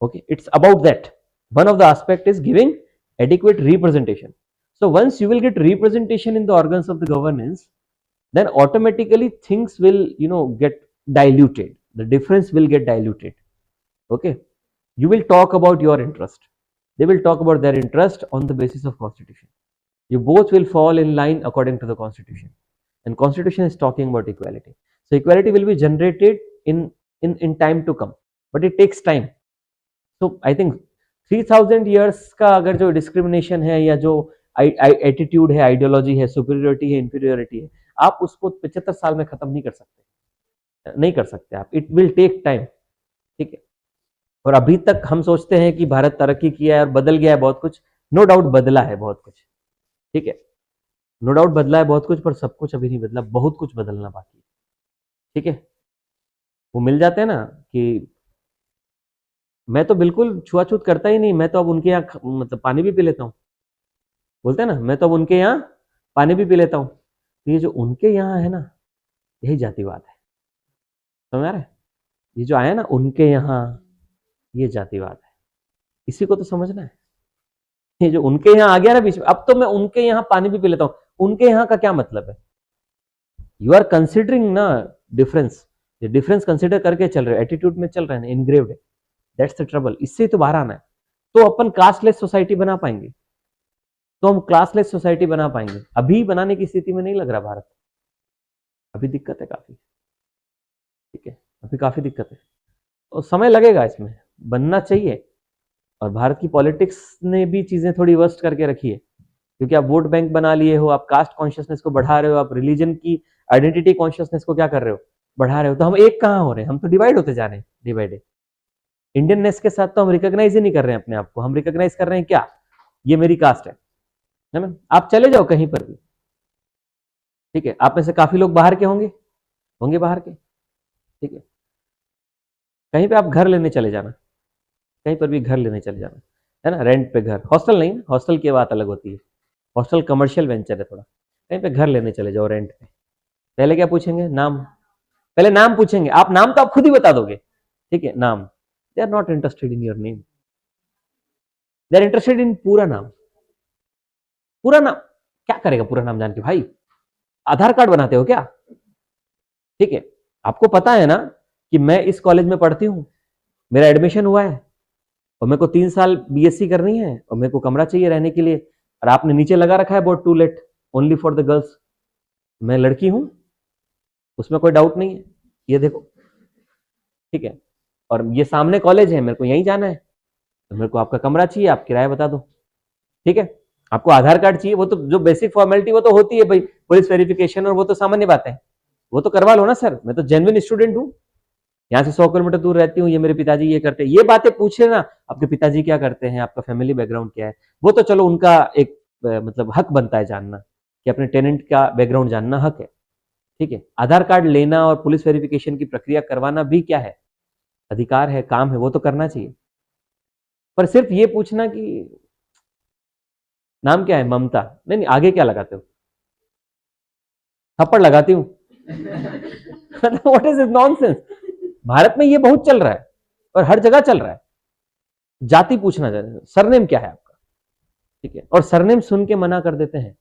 Okay, it's about that. One of the aspect is giving adequate representation. So once you will get representation in the organs of the governance, then automatically things will, get diluted. The difference will get diluted. Okay, you will talk about your interest, they will talk about their interest on the basis of constitution. You both will fall in line according to the constitution, and constitution is talking about equality. So equality will be generated in time to come, but it takes time. So I think 3000 years का अगर जो discrimination है, या जो attitude है, ideology है, superiority है, inferiority है, आप उसको 75 साल में खत्म नहीं कर सकते, नहीं कर सकते आप, इट विल टेक टाइम, ठीक है। और अभी तक हम सोचते हैं कि भारत तरक्की किया है और बदल गया है बहुत कुछ, नो डाउट बदला है बहुत कुछ, ठीक है, नो डाउट बदला है बहुत कुछ, पर सब कुछ अभी नहीं बदला, बहुत कुछ बदलना बाकी है, ठीक है। वो मिल जाते हैं ना कि मैं तो बिल्कुल छुआछूत करता ही नहीं, मैं तो अब उनके यहाँ मतलब पानी भी पी लेता हूँ, बोलते हैं ना, मैं तो अब उनके यहाँ पानी भी पी लेता हूँ। तो ये जो उनके यहाँ है ना, यही जातिवाद है, समझ आ रहा है? ये जो आया ना उनके यहाँ, ये जातिवाद है, इसी को तो समझना है। ये जो उनके यहाँ आ गया ना बीच में, अब तो मैं उनके यहाँ पानी भी पी लेता हूँ, उनके यहाँ का क्या मतलब है? यू आर कंसिडरिंग ना डिफरेंस, ये डिफरेंस कंसिडर करके चल रहे हो, एटीट्यूड में चल रहे हैं, इनग्रेव्ड है, दैट्स द ट्रबल। इससे तो बाहर आना है, तो अपन कास्टलेस सोसाइटी बना पाएंगे, तो हम क्लासलेस सोसाइटी बना पाएंगे। अभी बनाने की स्थिति में नहीं लग रहा भारत, अभी दिक्कत है काफी, ठीक है, अभी काफी दिक्कत है और समय लगेगा इसमें, बनना चाहिए। और भारत की पॉलिटिक्स ने भी चीजें थोड़ी वर्स्ट करके रखी है, क्योंकि आप वोट बैंक बना लिए हो, आप कास्ट कॉन्शियसनेस को बढ़ा रहे हो, आप रिलीजन की आइडेंटिटी कॉन्शियसनेस को क्या कर रहे हो, बढ़ा रहे हो। तो हम एक कहाँ हो रहे हैं, हम तो डिवाइड होते जा रहे हैं डे बाई डे। इंडियननेस के साथ तो हम रिकॉग्नाइज ही नहीं कर रहे हैं अपने आप को, हम रिकॉग्नाइज कर रहे हैं क्या, ये मेरी कास्ट है ना। आप चले जाओ कहीं पर भी, ठीक है, आप में से काफी लोग बाहर के होंगे, होंगे बाहर के, ठीक है, कहीं पे आप घर लेने चले जाना, कहीं पर भी घर लेने चले जाना, है ना, रेंट पे घर, हॉस्टल नहीं, हॉस्टल की बात अलग होती है, हॉस्टल कमर्शियल वेंचर है थोड़ा, कहीं पे घर लेने चले जाओ रेंट पे, पहले क्या पूछेंगे, नाम, पहले नाम पूछेंगे, आप नाम तो आप खुद ही बता दोगे, ठीक है, नाम, they are not interested in your name, they are interested in पूरा नाम। पूरा नाम क्या करेगा, पूरा नाम जान के भाई, आधार कार्ड बनाते हो क्या, ठीक है, आपको पता है ना कि मैं इस कॉलेज में पढ़ती हूँ, मेरा एडमिशन हुआ है और मेरे को 3 साल बीएससी करनी है और मेरे को कमरा चाहिए रहने के लिए, और आपने नीचे लगा रखा है board, to let only for the girls, मैं लड़की हूं, उसमें कोई डाउट नहीं है, ये देखो, ठीक है, और ये सामने कॉलेज है, मेरे को यहीं जाना है, तो मेरे को आपका कमरा चाहिए, आप किराया बता दो, ठीक है, आपको आधार कार्ड चाहिए, वो तो जो बेसिक फॉर्मेलिटी वो तो होती है भाई, पुलिस वेरिफिकेशन, और वो तो सामान्य बात है, वो तो करवा लो ना सर, मैं तो जेन्युइन स्टूडेंट हूँ, यहाँ से 100 किलोमीटर दूर रहती हूँ, ये मेरे पिताजी ये करते हैं, ये बातें पूछे ना, आपके पिताजी क्या करते हैं, आपका फैमिली बैकग्राउंड क्या है, वो तो चलो उनका एक मतलब हक बनता है जानना, कि अपने टेनेंट का बैकग्राउंड जानना हक है, ठीक है, आधार कार्ड लेना और पुलिस वेरिफिकेशन की प्रक्रिया करवाना भी क्या है, अधिकार है, काम है, वो तो करना चाहिए। पर सिर्फ ये पूछना कि नाम क्या है, ममता, नहीं नहीं, आगे क्या लगाते हो, थप्पड़ लगाती हूँ, what is is nonsense. Bharat में ये बहुत चल रहा है और हर जगह चल रहा है, जाति पूछना चाहते हैं, सरनेम क्या है आपका, ठीक है, और सरनेम सुन के मना कर देते हैं,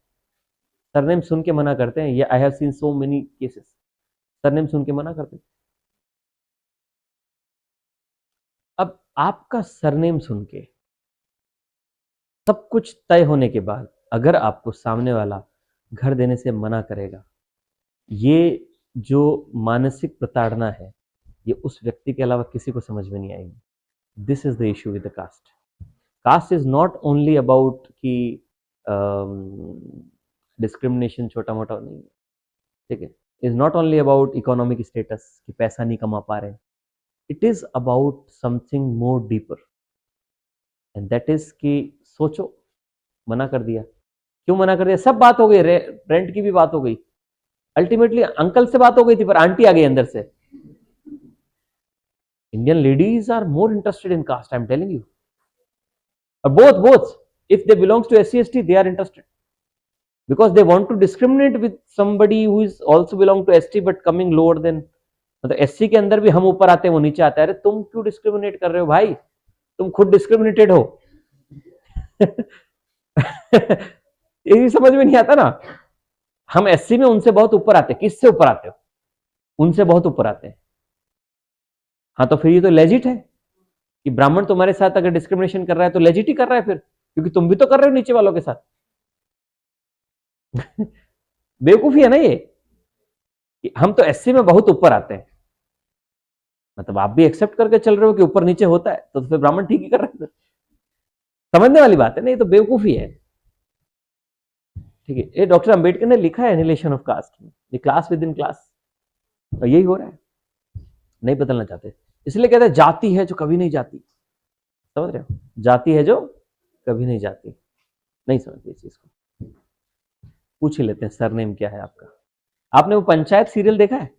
सरनेम सुन के मना करते हैं, ये I have seen so many cases, surname सुन के मना करते हैं। अब आपका सरनेम सुन के सब कुछ तय होने के बाद अगर आपको सामने वाला घर देने से मना करेगा, ये जो मानसिक प्रताड़ना है, ये उस व्यक्ति के अलावा किसी को समझ में नहीं आएगी। This is the issue with the caste. Caste is not only about कि डिस्क्रिमिनेशन छोटा मोटा नहीं है, ठीक है, is not only about economic status कि पैसा नहीं कमा पा रहे, it is about something more deeper, and that is कि सोचो, मना कर दिया, क्यों मना कर दिया, सब बात हो गई, रेंट की भी बात हो गई, अल्टीमेटली अंकल से बात हो गई थी, पर आंटी आ गई अंदर से। Indian ladies are more interested in caste, I am telling you, और both if they belongs to SC ST they are interested, because they want to discriminate with somebody who is also belong to ST but coming lower than, मतलब SC के अंदर भी हम ऊपर आते हैं वो नीचे आता है, अरे तुम क्यों डिस्क्रिमिनेट कर रहे हो भाई, तुम खुद डिस्क्रिमिनेटेड हो। ये समझ में नहीं आता ना, हम SC में उनसे बहुत ऊपर आते हैं, किससे ऊपर आते हो, उनसे बहुत ऊपर आते हैं। हाँ तो फिर ये तो लेजिट है कि ब्राह्मण तुम्हारे साथ अगर डिस्क्रिमिनेशन कर रहा है तो लेजिट ही कर रहा है फिर, क्योंकि तुम भी तो कर रहे हो नीचे वालों के साथ। बेवकूफी है ना ये, कि हम तो SC में बहुत ऊपर आते हैं, मतलब आप भी एक्सेप्ट करके चल रहे हो कि ऊपर नीचे होता है, तो फिर ब्राह्मण ठीक ही कर रहे हैं, समझने वाली बात है ना, ये तो बेवकूफी है, ठीक है। ये डॉक्टर अंबेडकर ने लिखा है एनिहिलेशन ऑफ कास्ट, ये क्लास विद इन क्लास, और यही हो रहा है। नहीं बदलना चाहते, इसलिए कहते हैं जाति है जो कभी नहीं जाती। समझ रहे हो, जाति है जो कभी नहीं जाती। नहीं समझते इस चीज को। पूछ ही लेते हैं सरनेम क्या है आपका। आपने वो पंचायत सीरियल देखा है?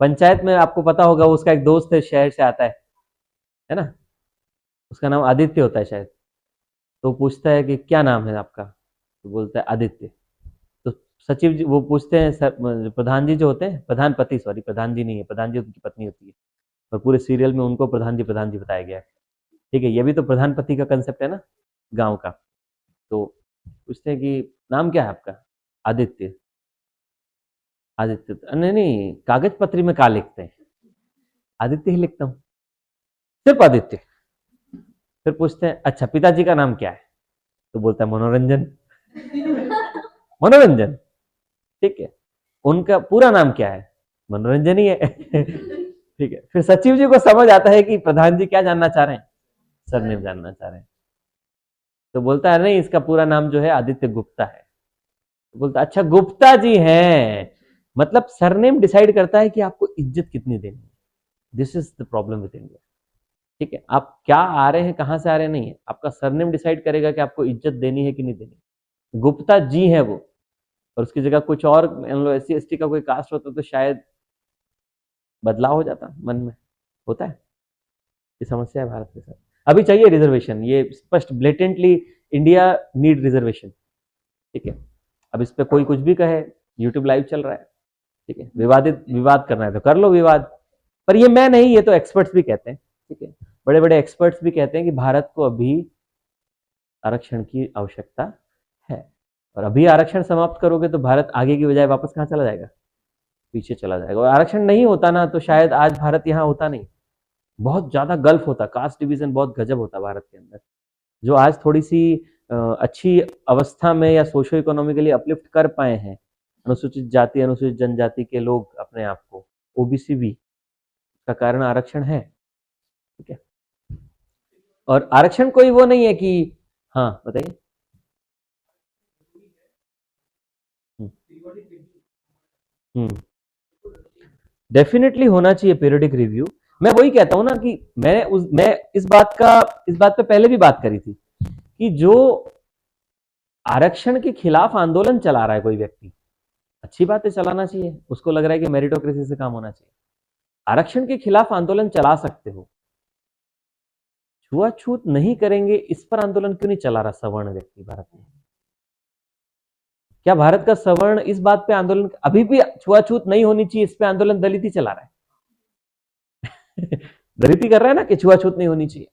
पंचायत में आपको पता होगा, उसका एक दोस्त है, शहर से आता है ना, उसका नाम आदित्य होता है शायद। तो पूछता है कि क्या नाम है आपका, तो बोलता है आदित्य। तो सचिव जी वो पूछते हैं, सर प्रधान जी जो होते हैं, प्रधानपति, सॉरी प्रधान जी नहीं है, प्रधान जी उनकी पत्नी होती है, और पूरे सीरियल में उनको प्रधान जी बताया गया है। ठीक है, ये भी तो प्रधानपति का कंसेप्ट है ना, गांव का। तो पूछते हैं कि नाम क्या है आपका? आदित्य। आदित्य नहीं नहीं, कागज पत्री में क्या लिखते हैं? आदित्य ही लिखता हूँ, सिर्फ आदित्य। फिर पूछते हैं अच्छा पिताजी का नाम क्या है? तो बोलता है मनोरंजन। मनोरंजन, ठीक है। उनका पूरा नाम क्या है? मनोरंजन ही है। ठीक है, फिर सचिव जी को समझ आता है कि प्रधान जी क्या जानना चाह रहे हैं, सरनेम जानना चाह रहे हैं। तो बोलता है नहीं, इसका पूरा नाम जो है आदित्य गुप्ता है। तो बोलता है अच्छा गुप्ता जी हैं। मतलब सरनेम डिसाइड करता है कि आपको इज्जत कितनी देनी है। This is the problem with India. ठीक है, आप क्या आ रहे हैं, कहां से आ रहे हैं, नहीं है, आपका सरनेम डिसाइड करेगा कि आपको इज्जत देनी है कि नहीं देनी। गुप्ता जी है वो, और उसकी जगह कुछ और SC ST का कोई कास्ट होता तो शायद बदलाव हो जाता मन में। होता है, ये समस्या है भारत के साथ। अभी चाहिए रिजर्वेशन, ये स्पष्ट ब्लेटेंटली, इंडिया नीड रिजर्वेशन। ठीक है, अब इस पे कोई कुछ भी कहे, यूट्यूब लाइव चल रहा है। ठीक है, विवाद करना है तो कर लो विवाद, पर ये मैं नहीं, ये तो एक्सपर्ट्स भी कहते हैं। ठीक है, बड़े बड़े एक्सपर्ट्स भी कहते हैं कि भारत को अभी आरक्षण की आवश्यकता है, और अभी आरक्षण समाप्त करोगे तो भारत आगे की बजाय वापस कहाँ चला जाएगा? पीछे चला जाएगा। और आरक्षण नहीं होता ना तो शायद आज भारत यहाँ होता नहीं, बहुत ज्यादा गल्फ होता, कास्ट डिवीजन बहुत गजब होता भारत के अंदर। जो आज थोड़ी सी अच्छी अवस्था में या सोशो इकोनॉमिकली अपलिफ्ट कर पाए हैं, अनुसूचित जाति अनुसूचित जनजाति के लोग अपने आप को, ओबीसी भी, का कारण आरक्षण है। ठीक है, और आरक्षण कोई वो नहीं है कि, हाँ बताइए। हम्म, डेफिनेटली होना चाहिए पीरियडिक रिव्यू। मैं वही कहता हूं ना कि मैं इस बात पे पहले भी बात करी थी कि जो आरक्षण के खिलाफ आंदोलन चला रहा है कोई व्यक्ति, अच्छी बात है, चलाना चाहिए, उसको लग रहा है कि मेरिटोक्रेसी से काम होना चाहिए, आरक्षण के खिलाफ आंदोलन चला सकते हो। छुआछूत नहीं करेंगे इस पर आंदोलन क्यों नहीं चला रहा सवर्ण व्यक्ति भारत में? क्या भारत का सवर्ण इस बात पे आंदोलन, अभी भी छुआछूत नहीं होनी चाहिए इस पे आंदोलन दलित ही चला रहा है? दलित ही कर रहा है ना कि छुआछूत नहीं होनी चाहिए।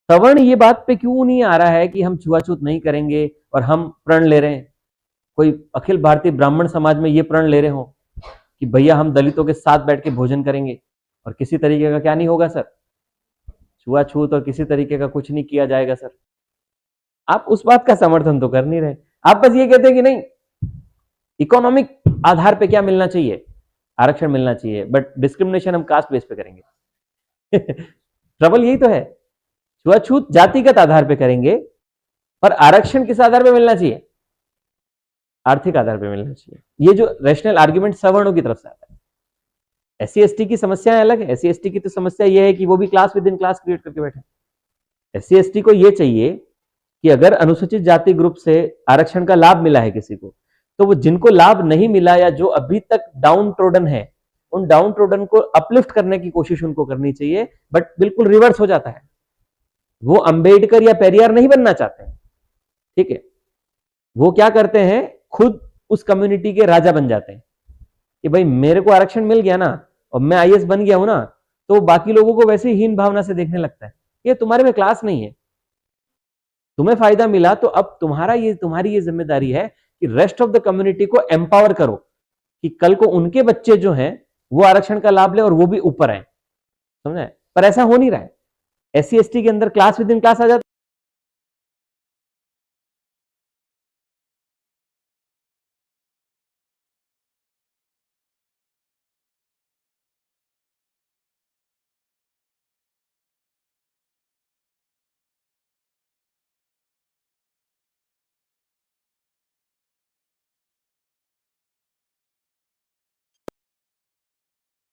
सवर्ण ये बात पे क्यों नहीं आ रहा है कि हम छुआछूत नहीं करेंगे, और हम प्रण ले रहे हैं, कोई अखिल भारतीय ब्राह्मण समाज में ये प्रण ले रहे हो कि भैया हम दलितों के साथ बैठ के भोजन करेंगे, और किसी तरीके का क्या नहीं होगा सर, छुआछूत और किसी तरीके का कुछ नहीं किया जाएगा सर। आप उस बात का समर्थन तो कर नहीं रहे, आप बस ये कहते हैं कि नहीं, इकोनॉमिक आधार पे क्या मिलना चाहिए, आरक्षण मिलना चाहिए, बट डिस्क्रिमिनेशन हम कास्ट बेस पे करेंगे। ट्रबल यही तो है, छुआछूत जातिगत आधार पे करेंगे, पर आरक्षण किस आधार पे मिलना चाहिए? आर्थिक आधार पे मिलना चाहिए। ये जो रैशनल आर्ग्यूमेंट सवर्णों की तरफ से आता है। SC ST की समस्याएं अलग है, SC ST की तो समस्या ये है कि वो भी class with in class create करके बैठे। SC ST को ये चाहिए कि अगर अनुसूचित जाति ग्रुप से आरक्षण का लाभ मिला है किसी को, तो वो जिनको लाभ नहीं मिला या जो अभी तक डाउन ट्रोडन है, उन डाउन ट्रोडन को अपलिफ्ट करने की कोशिश उनको करनी चाहिए। बट बिल्कुल रिवर्स हो जाता है, वो अंबेडकर या पेरियार नहीं बनना चाहते हैं। ठीक है, वो क्या करते हैं, खुद उस कम्युनिटी के राजा बन जाते हैं कि भाई मेरे को आरक्षण मिल गया ना, और मैं IAS बन गया हूं ना, तो बाकी लोगों को वैसे ही हीन भावना से देखने लगता है, ये तुम्हारे में क्लास नहीं है, तुम्हें फायदा मिला तो अब तुम्हारी ये जिम्मेदारी है कि रेस्ट ऑफ द कम्युनिटी को एम्पावर करो, कि कल को उनके बच्चे जो हैं वो आरक्षण का लाभ ले और वो भी ऊपर आए। समझे? पर ऐसा हो नहीं रहा है, SC ST के अंदर क्लास विद इन क्लास आ जाता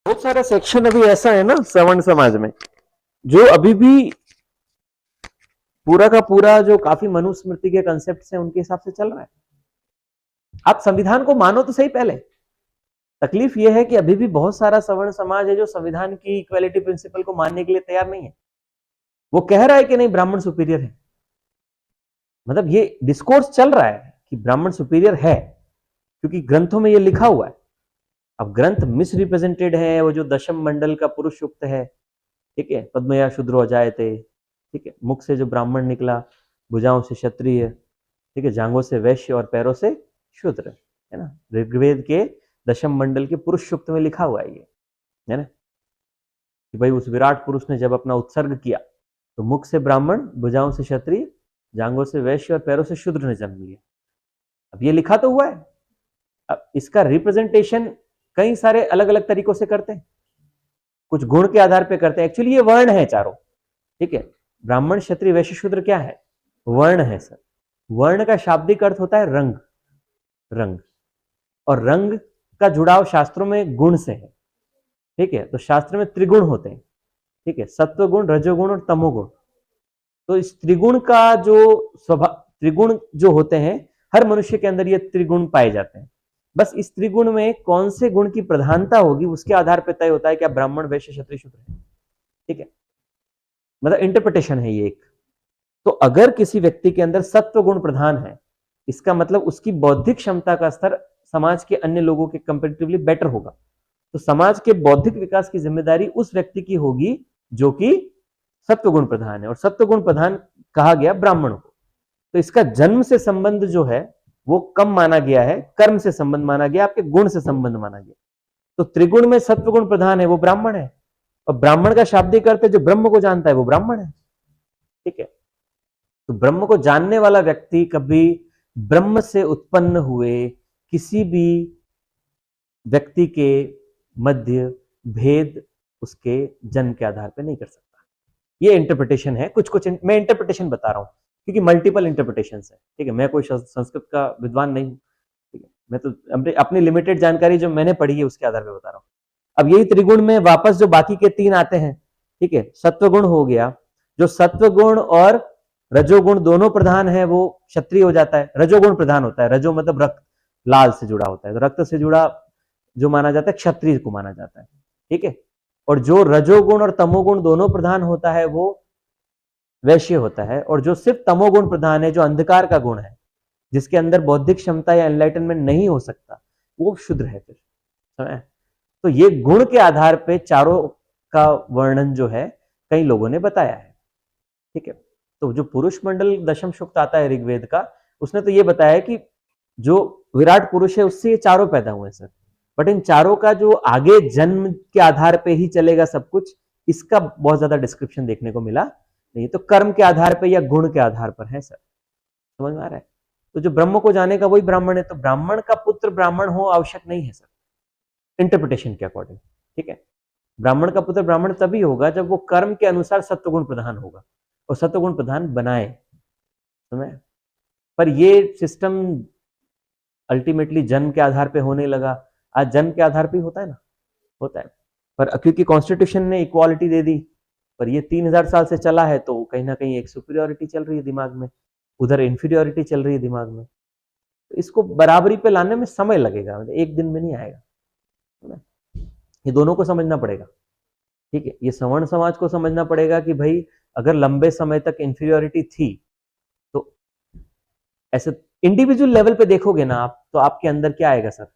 बहुत सारा सेक्शन अभी ऐसा है ना सवर्ण समाज में जो अभी भी पूरा का पूरा जो काफी मनुस्मृति के कंसेप्ट से उनके हिसाब से चल रहा है। आप संविधान को मानो तो सही पहले। तकलीफ यह है कि अभी भी बहुत सारा सवर्ण समाज है जो संविधान की इक्वालिटी प्रिंसिपल को मानने के लिए तैयार नहीं है। वो कह रहा है कि नहीं ब्राह्मण सुपीरियर है, मतलब ये डिस्कोर्स चल रहा है कि ब्राह्मण सुपीरियर है क्योंकि ग्रंथों में ये लिखा हुआ है। अब ग्रंथ मिसरिप्रेजेंटेड है, वो जो दशम मंडल का पुरुष युक्त है, ठीक है, पद्मया शूद्रो अजायते, ठीक है, मुख से जो ब्राह्मण निकला, भुजाओं से क्षत्रिय, ठीक है, जांघों से वैश्य और पैरों से शूद्र, है ना। ऋग्वेद के दशम मंडल के पुरुष युक्त में लिखा हुआ है ये, है ना, कि भाई उस विराट पुरुष ने जब अपना उत्सर्ग किया तो मुख से ब्राह्मण, भुजाओं से क्षत्रिय, जांघों से वैश्य और पैरों से शूद्र ने जन्म लिया। अब ये लिखा तो हुआ है। अब इसका रिप्रेजेंटेशन कई सारे अलग अलग तरीकों से करते हैं, कुछ गुण के आधार पे करते हैं। एक्चुअली ये वर्ण है चारों, ठीक है, ब्राह्मण क्षत्रिय वैश्य शूद्र क्या है, वर्ण है सर। वर्ण का शाब्दिक अर्थ होता है रंग, रंग, और रंग का जुड़ाव शास्त्रों में गुण से है, ठीक है। तो शास्त्र में त्रिगुण होते हैं, ठीक है, सत्व गुण, रजोगुण और तमोगुण। तो इस त्रिगुण का जो स्वभाव, त्रिगुण जो होते हैं हर मनुष्य के अंदर ये त्रिगुण पाए जाते हैं। बस इस त्रिगुण में कौन से गुण की प्रधानता होगी उसके आधार पर तय होता है कि आप ब्राह्मण वैश्य क्षत्रिय शूद्र है, ठीक है। मतलब इंटरप्रिटेशन है ये एक। तो अगर किसी व्यक्ति के अंदर सत्व गुण प्रधान है, इसका मतलब उसकी बौद्धिक क्षमता का स्तर समाज के अन्य लोगों के कंपैरेटिवली बेटर होगा। तो समाज के बौद्धिक विकास की जिम्मेदारी उस व्यक्ति की होगी जो कि सत्वगुण प्रधान है, और सत्वगुण प्रधान कहा गया ब्राह्मण को। तो इसका जन्म से संबंध जो है वो कम माना गया है, कर्म से संबंध माना गया, आपके गुण से संबंध माना गया। तो त्रिगुण में सत्वगुण प्रधान है वो ब्राह्मण है, और ब्राह्मण का शाब्दिक अर्थ है जो ब्रह्म को जानता है वो ब्राह्मण है, ठीक है। तो ब्रह्म को जानने वाला व्यक्ति कभी ब्रह्म से उत्पन्न हुए किसी भी व्यक्ति के मध्य भेद उसके जन्म के आधार पर नहीं कर सकता। ये इंटरप्रिटेशन है, कुछ कुछ मैं इंटरप्रिटेशन बता रहा हूं क्योंकि मल्टीपल इंटरप्रिटेशन है, ठीक है। मैं कोई संस्कृत का विद्वान नहीं हूं, ठीक है, मैं तो अपनी लिमिटेड जानकारी जो मैंने पढ़ी है उसके आधार पर बता रहा हूं। अब यही त्रिगुण में वापस जो बाकी के तीन आते हैं, ठीक है, सत्वगुण हो गया, जो सत्वगुण और रजोगुण दोनों प्रधान है वो क्षत्रिय हो जाता है। रजोगुण प्रधान होता है, रजो मतलब रक्त, लाल से जुड़ा होता है, तो रक्त से जुड़ा जो माना जाता है क्षत्रिय को माना जाता है, ठीक है। और जो रजोगुण और तमोगुण दोनों प्रधान होता है वो वैश्य होता है, और जो सिर्फ तमोगुण प्रधान है, जो अंधकार का गुण है, जिसके अंदर बौद्धिक क्षमता या एनलाइटनमेंट नहीं हो सकता, वो शूद्र है फिर। तो ये गुण के आधार पे चारों का वर्णन जो है कई लोगों ने बताया है, ठीक है। तो जो पुरुष मंडल दशम सूक्त आता है ऋग्वेद का, उसने तो ये बताया कि जो विराट पुरुष है उससे ये चारों पैदा हुए सर। बट इन चारों का जो आगे जन्म के आधार पे ही चलेगा सब कुछ, इसका बहुत ज्यादा डिस्क्रिप्शन देखने को मिला नहीं। तो कर्म के आधार पे या गुण के आधार पर है सर, समझ में आ रहा है। तो जो ब्रह्म को जाने का वही ब्राह्मण है, तो ब्राह्मण का पुत्र ब्राह्मण हो आवश्यक नहीं है सर इंटरप्रिटेशन के अकॉर्डिंग, ठीक है। ब्राह्मण का पुत्र ब्राह्मण तभी होगा जब वो कर्म के अनुसार सत्वगुण प्रधान होगा और सत्वगुण प्रधान बनाए, समझ। पर ये सिस्टम अल्टीमेटली जन्म के आधार पे होने लगा। आज जन्म के आधार पे होता है ना, होता है, पर क्योंकि कॉन्स्टिट्यूशन ने इक्वालिटी दे दी, पर ये 3000 साल से चला है, तो कहीं ना कहीं एक सुपीरियोरिटी चल रही है दिमाग में, उधर इंफीरियोरिटी चल रही है दिमाग में। तो इसको बराबरी पे लाने में समय लगेगा, मतलब एक दिन में नहीं आएगा, है ना। ये दोनों को समझना पड़ेगा, ठीक है। ये सवर्ण समाज को समझना पड़ेगा कि भाई अगर लंबे समय तक इंफीरियोरिटी थी, तो ऐसे इंडिविजुअल लेवल पे देखोगे ना आप, तो आपके अंदर क्या आएगा सर,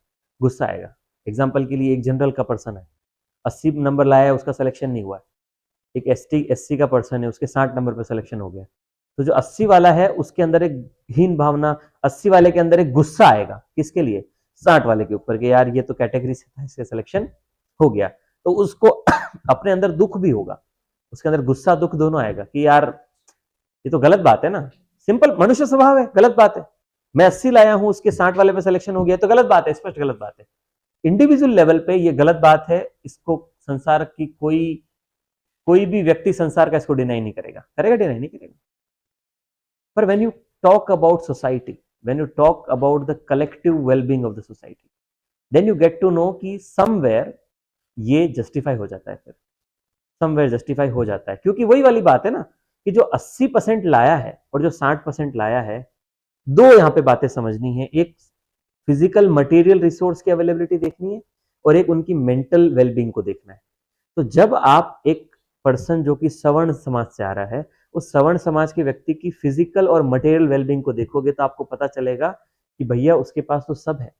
गुस्सा आएगा। एग्जाम्पल के लिए एक जनरल का पर्सन है, 80 नंबर लाया है, उसका सिलेक्शन नहीं हुआ है। एक एससी का पर्सन है, उसके 60 नंबर पे सिलेक्शन हो गया। तो जो 80 वाला है उसके अंदर एक हीन भावना, 80 वाले के अंदर एक गुस्सा आएगा, किसके लिए, 60 वाले के ऊपर, कि यार ये तो कैटेगरी से था, इसका सिलेक्शन हो गया। तो उसको अपने अंदर दुख भी होगा, उसके अंदर गुस्सा दुख दोनों आएगा कि यार ये तो गलत बात है ना। सिंपल मनुष्य स्वभाव है, गलत बात है। मैं 80 लाया हूं, उसके 60 वाले पे सिलेक्शन हो गया, तो गलत बात है, स्पष्ट गलत बात है। इंडिविजुअल लेवल पे ये गलत बात है, इसको संसार की कोई भी व्यक्ति संसार का इसको डिनाई नहीं करेगा, करेगा डिनाई नहीं करेगा। पर when you talk about society, when you talk about the collective wellbeing of the society, then you get to know कि समवेयर ये जस्टिफाई हो जाता है, फिर समवेयर जस्टिफाई हो जाता है, क्योंकि वही वाली बात है ना कि जो 80% लाया है और जो 60% लाया है, दो यहाँ पे बातें समझनी है। एक फिजिकल मटेरियल रिसोर्स की अवेलेबिलिटी देखनी है और एक उनकी मेंटल वेलबींग को देखना है। तो जब आप एक पर्सन जो कि सवर्ण समाज से आ रहा है, उस सवर्ण समाज के व्यक्ति की फिजिकल और मटेरियल वेलबींग को देखोगे तो आपको पता चलेगा कि भैया उसके पास तो सब है।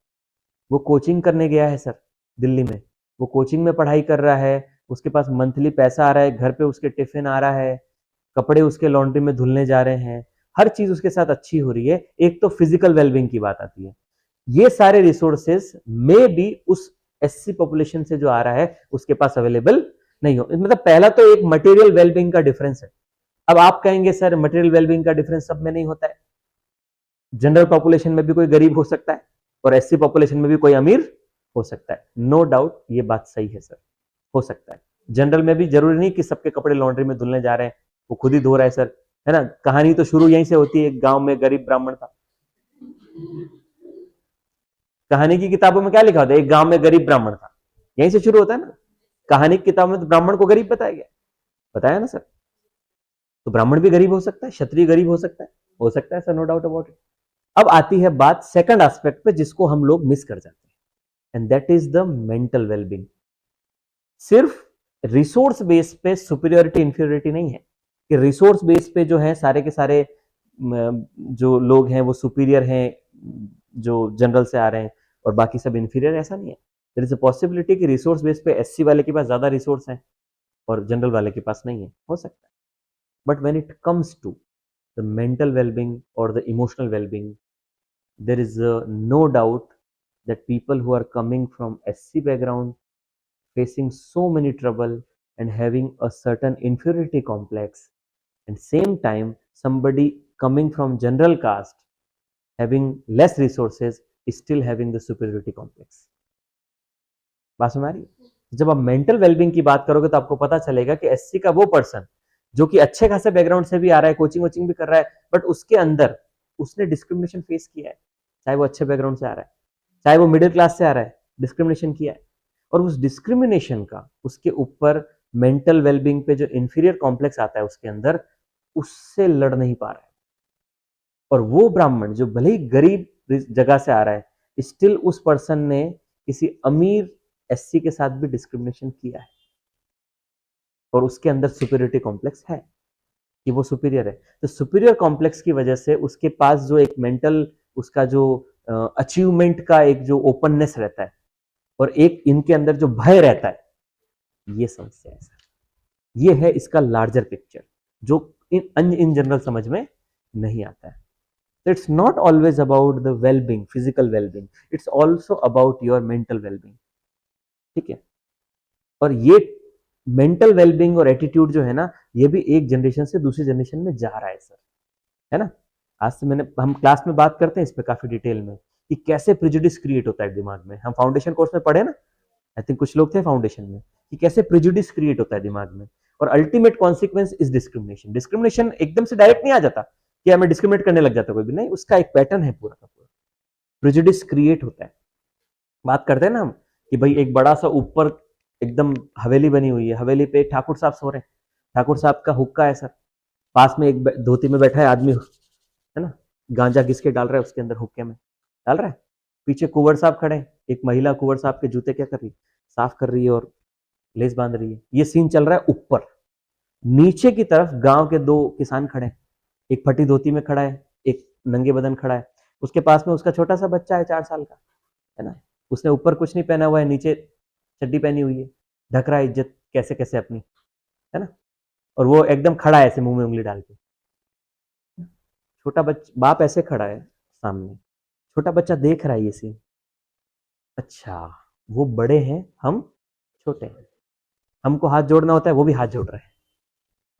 वो कोचिंग करने गया है सर दिल्ली में, वो कोचिंग में पढ़ाई कर रहा है, उसके पास मंथली पैसा आ रहा है, घर पे उसके टिफिन आ रहा है, कपड़े उसके लॉन्ड्री में धुलने जा रहे हैं, हर चीज उसके साथ अच्छी हो रही है। एक तो फिजिकल वेलबींग की बात आती है। ये सारे रिसोर्सेस में भी उस एससी पॉपुलेशन से जो आ रहा है उसके पास अवेलेबल नहीं हो। मतलब पहला तो एक मटेरियल वेलबींग का डिफरेंस है। अब आप कहेंगे सर मटेरियल वेलबींग का डिफरेंस सब में नहीं होता है, जनरल पॉपुलेशन में भी कोई गरीब हो सकता है और एससी पॉपुलेशन में भी कोई अमीर हो सकता है। नो डाउट ये बात सही है सर, हो सकता है। जनरल में भी जरूरी नहीं कि सबके कपड़े लॉन्ड्री में धुलने जा रहे हैं, वो खुद ही धो रहा है सर, है ना। कहानी तो शुरू यहीं से होती है। एक गांव में गरीब ब्राह्मण था। कहानी की किताबों में क्या लिखा होता है? एक गांव में गरीब ब्राह्मण था, यहीं से शुरू होता है ना। कहानी की किताब में तो ब्राह्मण को गरीब बताया गया, बताया ना सर। तो ब्राह्मण भी गरीब हो सकता है, क्षत्रिय गरीब हो सकता है sir, no doubt about it. अब आती है बात सेकंड एस्पेक्ट पे जिसको हम लोग मिस कर जाते हैं, and that is the mental wellbeing. सिर्फ रिसोर्स बेस पे सुपीरियोरिटी इंफीरियोरिटी नहीं है कि रिसोर्स बेस पे जो है सारे के सारे जो लोग हैं वो सुपीरियर हैं जो जनरल से आ रहे हैं और बाकी सब इंफीरियर, ऐसा नहीं है। देयर इज अ पॉसिबिलिटी कि रिसोर्स बेस पे एससी वाले के पास ज्यादा रिसोर्स हैं और जनरल वाले के पास नहीं है, हो सकता है। But when it comes to the mental wellbeing और the emotional wellbeing, there is no doubt that people who are coming from SC background, facing so many trouble and having a certain inferiority complex, and same time somebody coming from general caste having less resources is still having the superiority complex. बात समझ आ रही है? जब आप mental wellbeing की बात करोगे तो आपको पता चलेगा कि एससी का वो पर्सन जो कि अच्छे खासे बैकग्राउंड से भी आ रहा है, कोचिंग वोचिंग भी कर रहा है, बट उसके अंदर उसने डिस्क्रिमिनेशन फेस किया है। चाहे वो अच्छे बैकग्राउंड से आ रहा है, चाहे वो मिडिल क्लास से आ रहा है, डिस्क्रिमिनेशन किया है। और उस डिस्क्रिमिनेशन का उसके ऊपर मेंटल वेलबींग पे जो इंफीरियर कॉम्प्लेक्स आता है उसके अंदर, उससे लड़ नहीं पा रहा है। और वो ब्राह्मण जो भले ही गरीब जगह से आ रहा है, स्टिल उस पर्सन ने किसी अमीर एससी के साथ भी डिस्क्रिमिनेशन किया है और उसके अंदर सुपीरियरिटी कॉम्प्लेक्स है कि वो सुपीरियर है। तो सुपीरियर कॉम्प्लेक्स की वजह से उसके पास जो एक मेंटल उसका जो अचीवमेंट का एक जो ओपननेस रहता है और एक इनके अंदर जो भय रहता है, ये समस्या है सर। ये है इसका लार्जर पिक्चर जो इन जनरल समझ में नहीं आता है। It's not always about the wellbeing, physical wellbeing, it's also about your mental wellbeing. ठीक है। और ये मेंटल वेलबींग और एटीट्यूड जो है ना, ये भी एक जनरेशन से दूसरी जनरेशन में जा रहा है सर, है ना। आज से हम क्लास में बात करते हैं इस पे काफी डिटेल में कि कैसे प्रिजुडिस क्रिएट होता है दिमाग में। हम फाउंडेशन कोर्स में पढ़े ना, आई थिंक कुछ लोग थे फाउंडेशन में, कि कैसे प्रिजुडिस क्रिएट होता है दिमाग में। और ultimate consequence is discrimination. Discrimination एकदम से डायरेक्ट नहीं आ जाता कि हमें डिस्क्रिमिनेट करने लग जाता कोई भी, नहीं, उसका एक पैटर्न है पूरा का पूरा। प्रिजुडिस क्रिएट होता है। बात करते हैं ना हम कि भाई एक बड़ा सा ऊपर एकदम हवेली बनी हुई है, हवेली पे एक ठाकुर साहब सो रहे हैं, ठाकुर साहब का हुक्का है सर, पास में एक धोती में बैठा है आदमी, है ना, गांजा घिस के डाल रहा है उसके अंदर, हुक्के में डाल रहा है। पीछे कुंवर साहब खड़े हैं, एक महिला कुंवर साहब के जूते क्या कर रही है, साफ कर रही है और लेस बांध रही है। ये सीन चल रहा है ऊपर। नीचे की तरफ गांव के दो किसान खड़े हैं, एक फटी धोती में खड़ा है, एक नंगे बदन खड़ा है, उसके पास में उसका छोटा सा बच्चा है 4 साल का, है ना। उसने ऊपर कुछ नहीं पहना हुआ है, नीचे चड्डी पहनी हुई है, ढक रहा है इज्जत कैसे कैसे अपनी, है ना। और वो एकदम खड़ा है ऐसे मुंह में उंगली डाल के। छोटा बाप ऐसे खड़ा है सामने, छोटा बच्चा देख रहा है ये सीन। अच्छा, वो बड़े हैं, हम छोटे हैं, हमको हाथ जोड़ना होता है, वो भी हाथ जोड़ रहे हैं।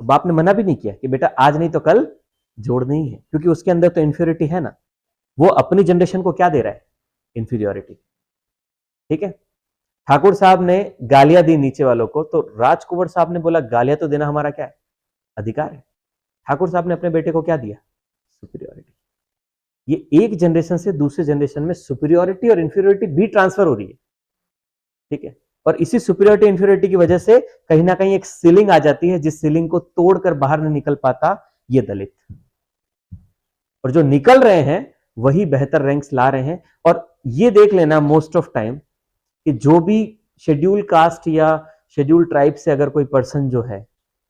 बाप ने मना भी नहीं किया कि बेटा आज नहीं तो कल जोड़नी ही है, क्योंकि उसके अंदर तो इंफीरियरिटी है ना। वो अपनी जनरेशन को क्या दे रहा है, इंफीरियोरिटी। ठीक है। ठाकुर साहब ने गालियां दी नीचे वालों को, तो राजकुंवर साहब ने बोला गालियां तो देना हमारा क्या है, अधिकार है। ठाकुर साहब ने अपने बेटे को क्या दिया, सुपीरियोरिटी। ये एक जनरेशन से दूसरे जनरेशन में सुपीरियोरिटी और इंफीरियोरिटी भी ट्रांसफर हो रही है। ठीक है। और इसी सुपीरियरिटी इंफीरियरिटी की वजह से कहीं ना कहीं एक सीलिंग आ जाती है, जिस सीलिंग को तोड़कर बाहर नहीं निकल पाता ये दलित, और जो निकल रहे हैं वही बेहतर रैंक्स ला रहे हैं। और ये देख लेना मोस्ट ऑफ टाइम कि जो भी शेड्यूल कास्ट या शेड्यूल ट्राइब से अगर कोई पर्सन जो है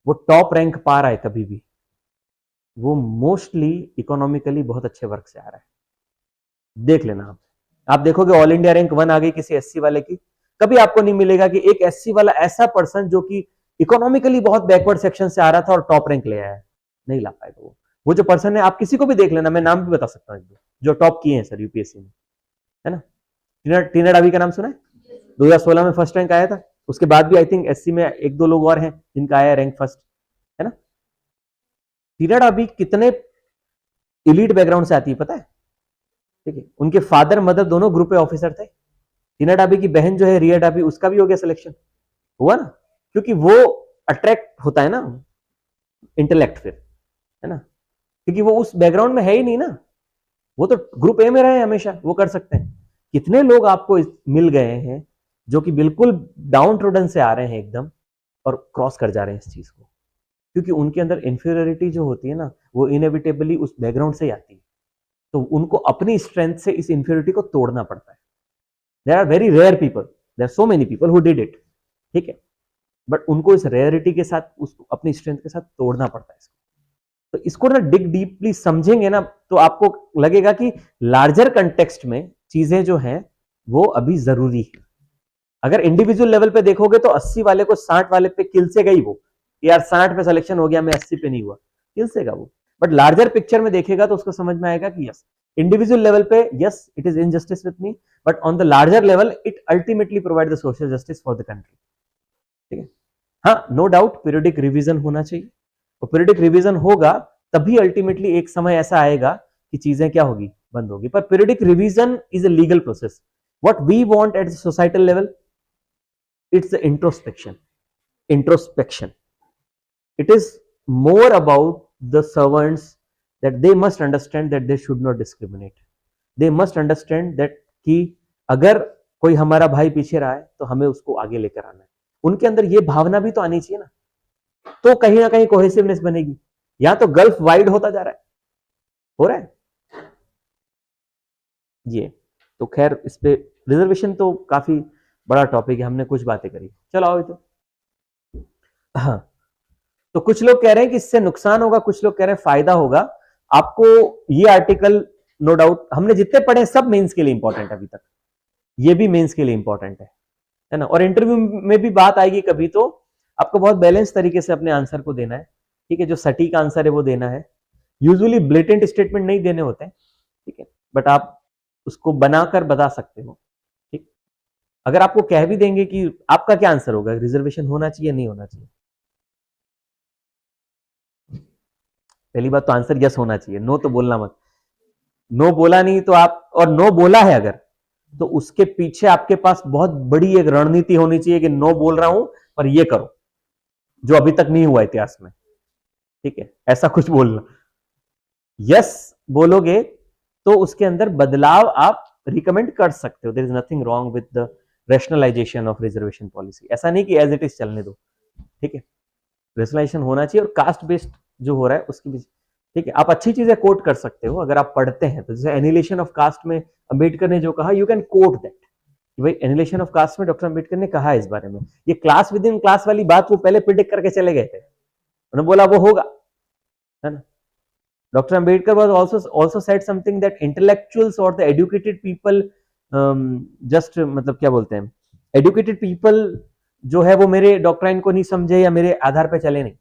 वो टॉप रैंक पा रहा है कभी भी, वो मोस्टली इकोनॉमिकली बहुत अच्छे वर्क से आ रहा है। देख लेना आप देखोगे ऑल इंडिया रैंक 1 आ गई किसी एससी वाले की, कभी आपको नहीं मिलेगा कि एक एससी वाला ऐसा पर्सन जो कि इकोनॉमिकली बहुत बैकवर्ड सेक्शन से आ रहा था और टॉप रैंक ले आया है, नहीं ला पाएगा वो जो पर्सन है। आप किसी को भी देख लेना, मैं नाम भी बता सकता हूँ जो टॉप किए हैं सर यूपीएससी में, है ना। टीना डाबी का नाम सुना है, 2016 में फर्स्ट रैंक आया था, उसके बाद भी आई थिंक एससी में एक दो लोग और हैं जिनका आया रैंक फर्स्ट, है ना। टीना डाबी कितने इलीट बैकग्राउंड से आती है पता है, ठीक है। उनके फादर मदर दोनों ग्रुप ए ऑफिसर थे। टीना डाबी की बहन जो है रिया डाबी, उसका भी हो गया सिलेक्शन, हुआ ना, क्योंकि वो अट्रैक्ट होता है ना इंटेलेक्ट फिर, है ना, क्योंकि वो उस बैकग्राउंड में है ही नहीं ना, वो तो ग्रुप ए में रहे हमेशा, वो कर सकते हैं। कितने लोग आपको मिल गए हैं जो कि बिल्कुल डाउन ट्रोडन से आ रहे हैं एकदम और क्रॉस कर जा रहे हैं इस चीज को, क्योंकि उनके अंदर इंफीरियरिटी जो होती है ना वो इनएविटेबली उस बैकग्राउंड से ही आती है, तो उनको अपनी स्ट्रेंथ से इस इंफीरियरिटी को तोड़ना पड़ता है। There are very rare people, there are so many people who did it, ठीक है, बट उनको इस रेयरिटी के साथ उसको अपनी स्ट्रेंथ के साथ तोड़ना पड़ता है इसको। तो इसको ना डिग डीपली समझेंगे ना तो आपको लगेगा कि लार्जर कंटेक्स्ट में चीजें जो हैं वो अभी जरूरी है। अगर इंडिविजुअल लेवल पे देखोगे तो 80 वाले को 60 वाले पे किल से गई वो, यार 60 पे सिलेक्शन हो गया मैं 80 पे नहीं हुआ, किल से गा वो। बट लार्जर पिक्चर में देखेगा तो उसको समझ में आएगा कि यस इंडिविजुअल लेवल पे yes it is injustice with me, but on the larger level it ultimately provide the social justice for the country, ठीक है। हाँ नो डाउट पीरियडिक रिवीजन होना चाहिए, और पीरियडिक रिवीजन होगा तभी अल्टीमेटली एक समय ऐसा आएगा कि चीजें क्या होगी, बंद होगी। पर periodic revision is a legal process, what we want at societal level it's the introspection, it is more about the servants that they must understand that they should not discriminate, they must understand that कि अगर कोई हमारा भाई पीछे रहा है तो हमें उसको आगे लेकर आना है। उनके अंदर ये भावना भी तो आनी चाहिए ना, तो कहीं ना कहीं कोहेसिवनेस बनेगी। या तो गल्फ वाइड होता जा रहा है, हो रहा है ये। तो खैर इस पे रिजर्वेशन तो काफी बड़ा टॉपिक है, हमने कुछ बातें करी, चलो आओ तो। हाँ, तो कुछ लोग कह रहे हैं कि इससे नुकसान होगा, कुछ लोग कह रहे हैं फायदा होगा। आपको ये आर्टिकल नो डाउट हमने जितने पढ़े सब मेंस के लिए इंपॉर्टेंट है अभी तक, ये भी मेंस के लिए इंपॉर्टेंट है ना। और इंटरव्यू में भी बात आएगी कभी तो आपको बहुत बैलेंस तरीके से अपने आंसर को देना है, ठीक है, जो सटीक आंसर है वो देना है। यूजुअली ब्लेटेंट स्टेटमेंट नहीं देने होते हैं, ठीक है, बट आप उसको बनाकर बता सकते हो, ठीक। अगर आपको कह भी देंगे कि आपका क्या आंसर होगा, रिजर्वेशन होना चाहिए नहीं होना चाहिए, पहली बात तो आंसर यस होना चाहिए, नो तो बोलना मत। नो बोला नहीं तो आप, और नो बोला है अगर तो उसके पीछे आपके पास बहुत बड़ी एक रणनीति होनी चाहिए कि नो बोल रहा हूं पर ये करो जो अभी तक नहीं हुआ इतिहास में, ठीक है, ऐसा कुछ बोलना। यस बोलोगे तो उसके अंदर बदलाव आप रिकमेंड कर सकते हो, there is nothing wrong with the rationalisation of reservation policy. ऐसा नहीं कि एज इट इज चलने दो, ठीक है, रैशनलाइजेशन होना चाहिए। और कास्ट बेस्ड जो हो रहा है उसकी भी, ठीक है, आप अच्छी चीजें कोट कर सकते हो अगर आप पढ़ते हैं तो। जैसे एनिलेशन ऑफ कास्ट में अंबेडकर ने जो कहा, यू कैन कोट दैट, भाई एनिलेशन ऑफ कास्ट में डॉक्टर अंबेडकर ने कहा इस बारे में। ये क्लास विद इन क्लास वाली बात वो पहले प्रिडिक्ट करके चले गए थे, उन्होंने बोला वो होगा, है ना। Doctor Ambedkar was also said something that intellectuals or the educated people just मतलब क्या बोलते हैं, educated people जो है वो मेरे डॉक्ट्राइन को नहीं समझे या मेरे आधार पे चले नहीं,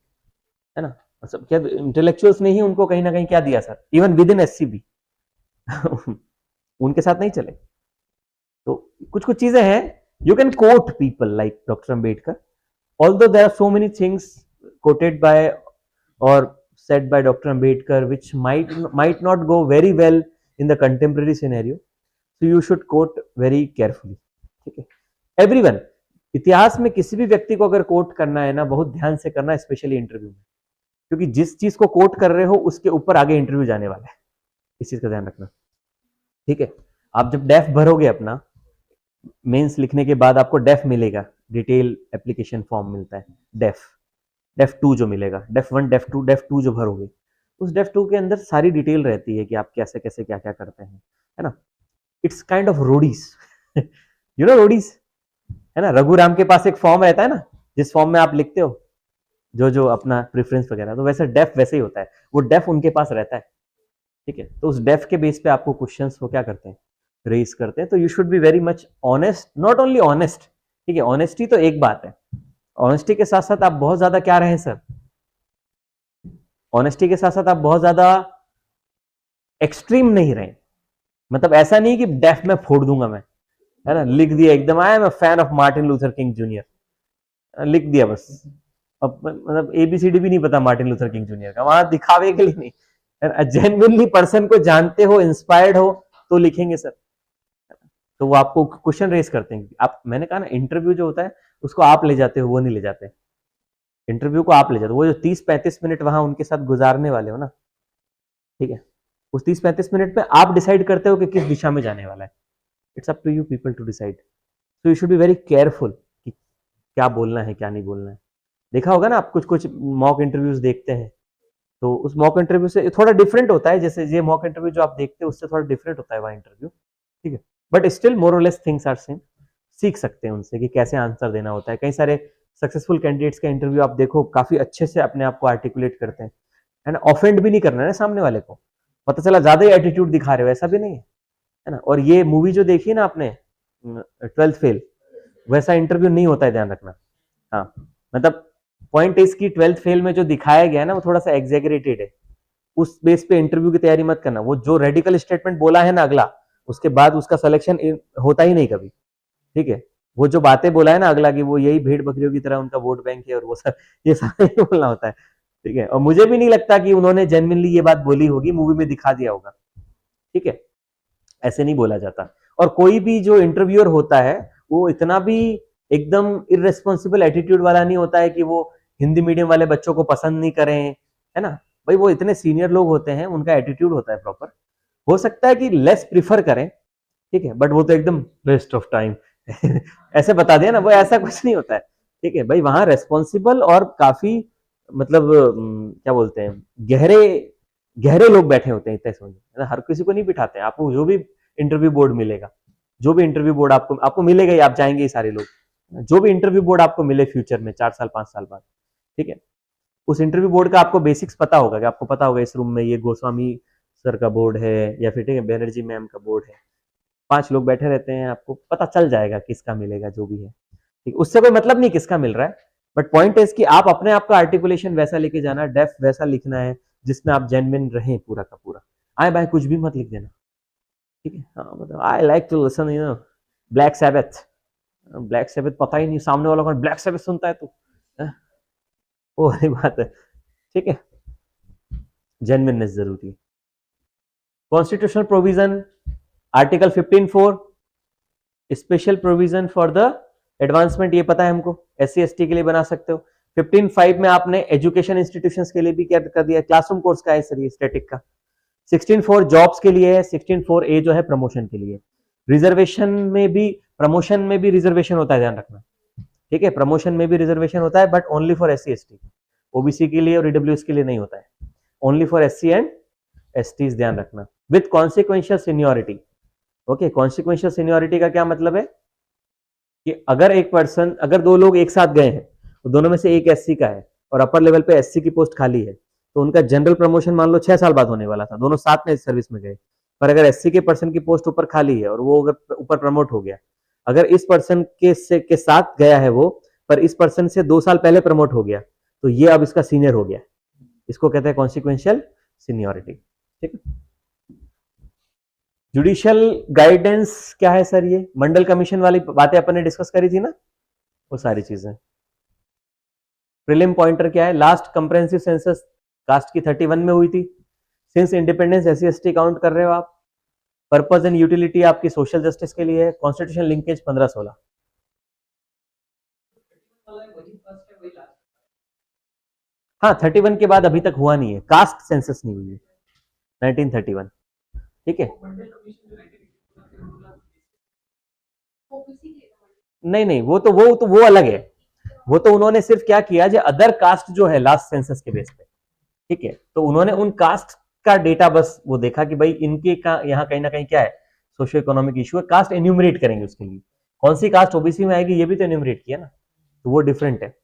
है ना। मतलब क्या इंटेलेक्चुअल्स ने ही उनको कहीं ना कहीं क्या दिया sir, even within SCB उनके साथ नहीं चले। तो कुछ कुछ चीजें हैं, you can quote people like doctor Ambedkar, although there are so many things quoted by और said by Dr. Ambedkar which might not go very well in the contemporary scenario, so you should quote very carefully, ठीक है। Everyone, इतिहास में किसी भी व्यक्ति को अगर कोट करना है ना बहुत ध्यान से करना, स्पेशली इंटरव्यू में, क्योंकि जिस चीज को कोट कर रहे हो उसके ऊपर आगे इंटरव्यू जाने वाला है, इस चीज का ध्यान रखना, ठीक है। आप जब डेफ भरोगे अपना मेंस लिखने के बाद आपको डेफ मिलेगा, डिटेल एप्लीकेशन फॉर्म मिलता है, डेफ 2 जो मिलेगा, डेफ 1, डेफ 2 जो भरोगे, उस डेफ 2 के अंदर सारी डिटेल रहती है कि आप कैसे कैसे क्या क्या करते हैं, है ना। It's kind of Roadies you know Roadies, है ना। रघुराम के पास एक फॉर्म रहता है ना, जिस फॉर्म में आप लिखते हो जो जो अपना प्रेफरेंस वगैरह, तो वैसे डेफ वैसे ही होता है, वो डेफ उनके पास रहता है, ठीक है। तो उस डेफ के बेस पे आपको क्वेश्चंस वो क्या करते हैं, रेज करते हैं। तो you should be very much honest, not only honest, ठीक है, ऑनेस्टी तो एक बात है, ऑनेस्टी के साथ साथ आप बहुत ज्यादा क्या रहे सर, ऑनेस्टी के साथ साथ आप बहुत ज्यादा एक्सट्रीम नहीं रहे, मतलब ऐसा नहीं कि डेफ में फोड़ दूंगा मैं, है ना, लिख दिया एकदम, I am a fan of Martin Luther king junior, लिख दिया बस। अब मतलब एबीसीडी भी नहीं पता मार्टिन लूथर किंग जूनियर का, वहां दिखावे के लिए नहीं, जेन्युइनली पर्सन को जानते हो, इंस्पायर्ड हो तो लिखेंगे सर। तो वो आपको क्वेश्चन रेस करते हैं, आप, मैंने कहा ना इंटरव्यू जो होता है उसको आप ले जाते हो, वो नहीं ले जाते, इंटरव्यू को आप ले जाते हो, वो जो 30-35 मिनट वहां उनके साथ गुजारने वाले हो ना, ठीक है, उस 30-35 मिनट में आप डिसाइड करते हो कि किस दिशा में जाने वाला है। It's up to you people to decide, so you should be very careful कि क्या बोलना है क्या नहीं बोलना है। देखा होगा ना आप, कुछ कुछ मॉक इंटरव्यूज देखते हैं, तो उस मॉक इंटरव्यू से थोड़ा डिफरेंट होता है, जैसे ये मॉक इंटरव्यू जो आप देखते हैं उससे थोड़ा डिफरेंट होता है वहाँ इंटरव्यू, ठीक है, बट स्टिल मोर और लेस थिंग्स आर सेम, सीख सकते हैं उनसे कि कैसे आंसर देना होता है। कई सारे सक्सेसफुल कैंडिडेट्स का इंटरव्यू आप देखो, काफी अच्छे से अपने आप को आर्टिकुलेट करते हैं, है ना, ऑफेंड भी नहीं करना है सामने वाले को, पता चला ज्यादा ही एटीट्यूड दिखा रहे हो, ऐसा भी नहीं है ना। और ये मूवी जो देखी ना आपने 12th फेल, वैसा इंटरव्यू नहीं होता है, ध्यान रखना। हाँ, मतलब पॉइंट इसकी 12th फेल में जो दिखाया गया है ना वो थोड़ा सा एग्जेगरेटेड है, उस बेस पे इंटरव्यू की तैयारी मत करना। वो जो रेडिकल स्टेटमेंट बोला है ना अगला, उसके बाद उसका सिलेक्शन होता ही नहीं कभी, ठीक है। वो जो बातें बोला है ना अगला की, वो यही भेड़ बकरियों की तरह उनका वोट बैंक है और वो सब, ये सारा ही बोलना होता है, ठीक है। और मुझे भी नहीं लगता कि उन्होंने जेन्युइनली ये बात बोली होगी, मूवी में दिखा दिया होगा, ठीक है, ऐसे नहीं बोला जाता। और कोई भी जो इंटरव्यूअर होता है वो इतना भी एकदम इररेस्पॉन्सिबल एटीट्यूड वाला नहीं होता है कि वो हिंदी मीडियम वाले बच्चों को पसंद नहीं करें, है ना। भाई वो इतने सीनियर लोग होते हैं, उनका एटीट्यूड होता है प्रॉपर, हो सकता है कि लेस प्रीफर करें, ठीक है, बट वो तो एकदम वेस्ट ऑफ टाइम ऐसे बता दिया ना, वो ऐसा कुछ नहीं होता है, ठीक है भाई। वहां रेस्पॉन्सिबल और काफी मतलब क्या बोलते हैं, गहरे गहरे लोग बैठे होते हैं, इतने समझे, हर किसी को नहीं बिठाते हैं। आपको जो भी इंटरव्यू बोर्ड मिलेगा, जो भी इंटरव्यू बोर्ड आपको आपको मिलेगा ही, आप जाएंगे ही सारे लोग, जो भी इंटरव्यू बोर्ड आपको मिले फ्यूचर में 4 साल 5 साल बाद, ठीक है, उस इंटरव्यू बोर्ड का आपको बेसिक्स पता होगा, कि आपको पता होगा इस रूम में ये गोस्वामी सर का बोर्ड है, या फिर ठीक है बैनर्जी मैम का बोर्ड है, 5 लोग बैठे रहते हैं, आपको पता चल जाएगा किसका मिलेगा जो भी है, ठीक, उससे कोई मतलब नहीं किसका मिल रहा है, बट पॉइंट है कि आप अपने आप का आर्टिकुलेशन वैसा लेके जाना, डेफ वैसा लिखना है जिसमें आप जेन्युइन रहें पूरा का पूरा। आए बाय कुछ भी मत लिख देना, ठीक है। हाँ मतलब I like to listen Black Sabbath, Black Sabbath पता ही नहीं सामने वाला कौन ब्लैक सैबथ सुनता है तू, वो वाली बात है, ठीक है, जेन्युइननेस जरूरी है। Constitutional provision article 15(4) special provision for the advancement, ये पता है हमको, SC ST के लिए बना सकते हो। 15(5) में आपने एजुकेशन इंस्टीट्यूशंस के लिए भी क्या कर दिया, क्लासरूम कोर्स का है सर ये स्टैटिक का। 16(4) जॉब्स के लिए है, 16(4)A जो है प्रमोशन के लिए। रिजर्वेशन में भी, प्रमोशन में भी रिजर्वेशन होता है, ध्यान रखना, ठीक है, प्रमोशन में भी रिजर्वेशन होता है, but only for SC ST, OBC के लिए और EWS के लिए नहीं होता है, only for SC and STs, ध्यान रखना। With consequential seniority, okay, consequential seniority का क्या मतलब है कि अगर एक पर्सन, अगर 2 लोग एक साथ गए हैं, तो दोनों में से एक SC का है और अपर लेवल पे SC की पोस्ट खाली है, तो उनका जनरल प्रमोशन मान लो 6 साल बाद होने वाला था, दोनों साथ में सर्विस में गए, पर अगर SC के पर्सन की पोस्ट ऊपर खाली है और वो अगर ऊपर प्रमोट हो गया, अगर इस पर्सन के साथ गया है वो, पर इस पर्सन से 2 साल पहले प्रमोट हो गया, तो ये अब इसका सीनियर हो गया, इसको कहते हैं कॉन्सिक्वेंशियल सीनियोरिटी, ठीक है। जुडिशियल गाइडेंस क्या है सर, ये मंडल कमीशन वाली बातें अपन ने डिस्कस करी थी ना, वो सारी चीजें। प्रीलिम पॉइंटर क्या है, लास्ट कंप्रेहेंसिव सेंसस कास्ट की 31 में हुई थी, since independence SC ST count कर रहे हो आप, पर्पज एंड यूटिलिटी आपकी सोशल जस्टिस के लिए है, कॉन्स्टिट्यूशन लिंकेज 15-16। हाँ 31 के बाद अभी तक हुआ नहीं है, कास्ट सेंसस नहीं हुई है 1931, ठीक है। नहीं नहीं, वो अलग है। वो तो उन्होंने सिर्फ क्या किया, जो अदर कास्ट जो है लास्ट सेंसस के बेस पे, ठीक है, तो उन्होंने उन कास्ट का डेटा बस वो देखा कि भाई इनके का यहाँ कहीं ना कहीं क्या है, सोशियो इकोनॉमिक इशू है, कास्ट एन्यूमरेट करेंगे उसके लिए। कौन सी कास्ट ओबीसी में आएगी ये भी तो एन्यूमरेट किया ना, तो वो डिफरेंट है।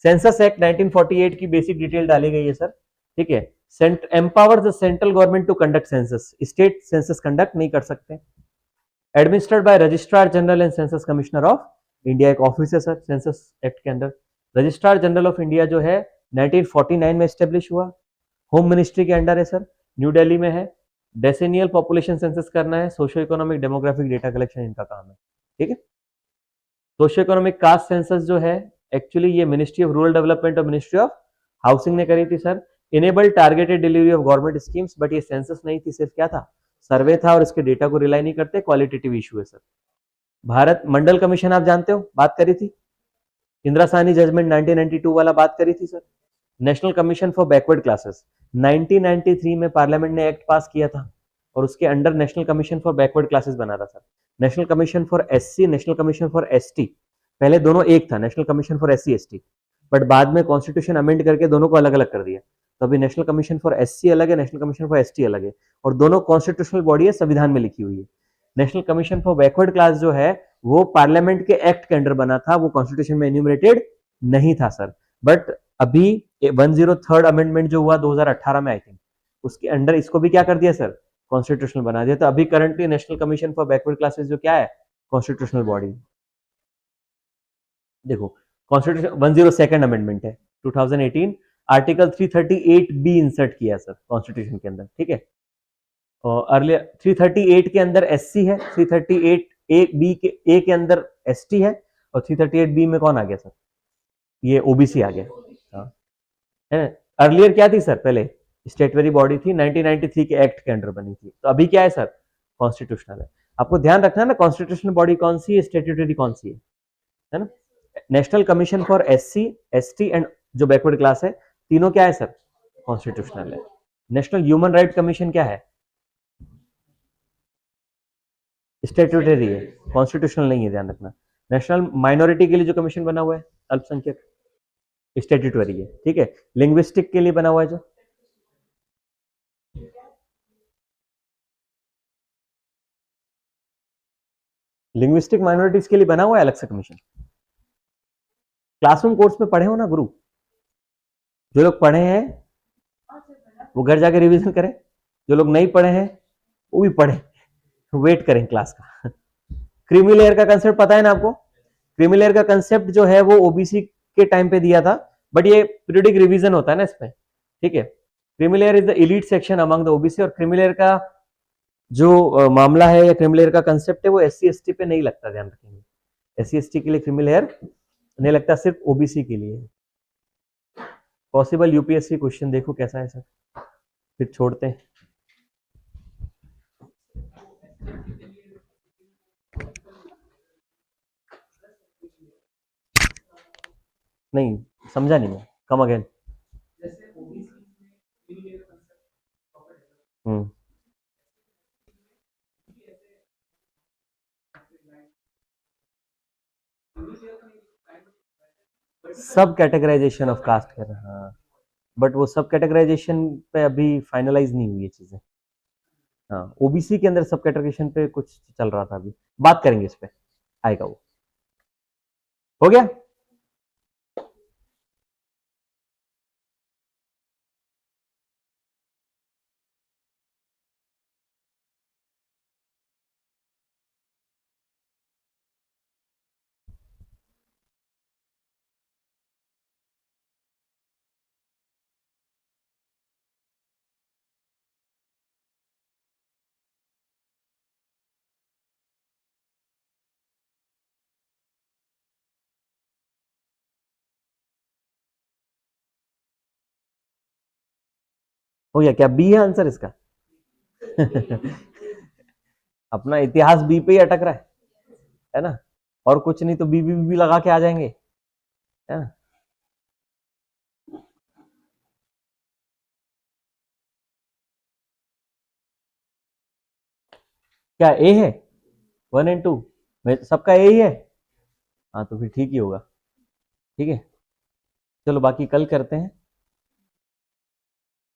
सेंसस एक्ट 1948 की बेसिक डिटेल डाली गई है सर, ठीक है। Empower the central government to conduct census, state census conduct नहीं कर सकते। Administered by registrar general and census commissioner of India, एक ऑफिस है सर सेंसस एक्ट के अंदर। रजिस्ट्रार जनरल ऑफ इंडिया जो है 1949 में स्टेब्लिश हुआ, होम मिनिस्ट्री के अंडर है सर, न्यू दिल्ली में है। डेसेनियल पॉपुलेशन सेंसस करना है, socio economic demographic data collection इनका काम है, ठीक है। सोशियो इकोनॉमिक कास्ट सेंसस जो है एक्चुअली ये मिनिस्ट्री ऑफ रूरल डेवलपमेंट और मिनिस्ट्री ऑफ हाउसिंग ने करी थी sir. Enable targeted delivery of government schemes, but ये सेंसस नहीं थी, सिर्फ क्या था, सर्वे था, और इसके डेटा को रिलाई नहीं करते, क्वालिटेटिव इशू है सर। भारत मंडल कमीशन आप जानते हो, बात करी थी, इंदिरा साहनी जजमेंट 1992 वाला बात करी थी sir. National commission for backward classes 1993 में पार्लियामेंट ने एक्ट पास किया था, और उसके under national commission for backward classes बना था sir. National commission for SC, national commission for ST, पहले दोनों एक था, national commission for SC ST, but बाद में कॉन्स्टिट्यूशन अमेंड करके दोनों को अलग अलग कर दिया। तो अभी नेशनल कमीशन फॉर एससी अलग है, नेशनल कमीशन फॉर एसटी अलग है, और दोनों कॉन्स्टिट्यूशनल बॉडी है, संविधान में लिखी हुई है। National commission for backward class जो है वो पार्लियामेंट के एक्ट के अंडर बना था, वो कॉन्स्टिट्यूशन में एन्यूमरेटेड नहीं था सर। बट अभी 103rd अमेंडमेंट जो हुआ 2018 में आई थिंक, उसके अंडर इसको भी क्या कर दिया सर, कॉन्स्टिट्यूशनल बना दिया। तो अभी currently national commission for backward classes जो क्या है, कॉन्स्टिट्यूशनल बॉडी। देखो कॉन्स्टिट्यूशन 102nd अमेंडमेंट है 2018, आर्टिकल 338 बी इंसर्ट किया सर कॉन्स्टिट्यूशन के अंदर, ठीक है। और अर्लियर 338 के अंदर एससी है, 338 ए बी के ए के अंदर एसटी है, और 338 बी में कौन आ गया सर, ये ओबीसी आ गया। हाँ, है। अर्लियर क्या थी सर, पहले स्टेटरी बॉडी थी, 1993 के एक्ट के अंडर बनी थी। तो अभी क्या है सर, कॉन्स्टिट्यूशनल है। आपको ध्यान रखना ना, कॉन्स्टिट्यूशनल बॉडी कौन सी है, स्टेट्यूटरी कौन सी है ना। National commission for SC ST and जो बैकवर्ड क्लास है, तीनों क्या है सर, कॉन्स्टिट्यूशनल है। नेशनल ह्यूमन राइट कमीशन क्या है, स्टेट्यूटरी है, कॉन्स्टिट्यूशनल नहीं है, ध्यान रखना। नेशनल माइनॉरिटी के लिए जो कमीशन बना हुआ है, अल्पसंख्यक, स्टेट्यूटरी है, ठीक है। लिंग्विस्टिक के लिए बना हुआ है जो, लिंग्विस्टिक माइनॉरिटीज के लिए बना हुआ है अलग से कमीशन। क्लासरूम कोर्स में पढ़े हो ना गुरु, जो लोग पढ़े हैं वो घर जाके रिवीजन करें, जो लोग नहीं पढ़े हैं वो भी पढ़े, वेट करें क्लास का। क्रीमी लेयर का कंसेप्ट पता है ना आपको, क्रीमी लेयर का कंसेप्ट जो है वो ओबीसी के टाइम पे दिया था, बट ये पीरियडिक रिवीजन होता है ना इसमें, ठीक है। Creamy layer is the elite section among the OBC, और क्रीमी लेयर का जो मामला है या क्रीमी लेयर का कंसेप्ट है वो एससी एसटी पे नहीं लगता, ध्यान रखेंगे। एससी एसटी के लिए क्रीमी लेयर नहीं लगता, सिर्फ ओबीसी के लिए। पॉसिबल यूपीएससी क्वेश्चन देखो कैसा है सर, फिर छोड़ते हैं। नहीं समझा नहीं मैं, कम अगेन। हम्म, सब कैटेगराइजेशन ऑफ कास्ट कर रहे हैं, हाँ, बट वो सब कैटेगराइजेशन पे अभी फाइनलाइज नहीं हुई है चीजें। हाँ, ओबीसी के अंदर सब कैटेगराइजेशन पे कुछ चल रहा था, अभी बात करेंगे इस पे, आएगा वो। हो गया। हो गया क्या, बी है आंसर इसका। अपना इतिहास बी पे ही अटक रहा है ना, और कुछ नहीं तो बी लगा के आ जाएंगे, है ना। क्या ए है, 1 एंड 2 सबका ए ही है। हाँ तो फिर ठीक ही होगा। ठीक है, चलो बाकी कल करते हैं।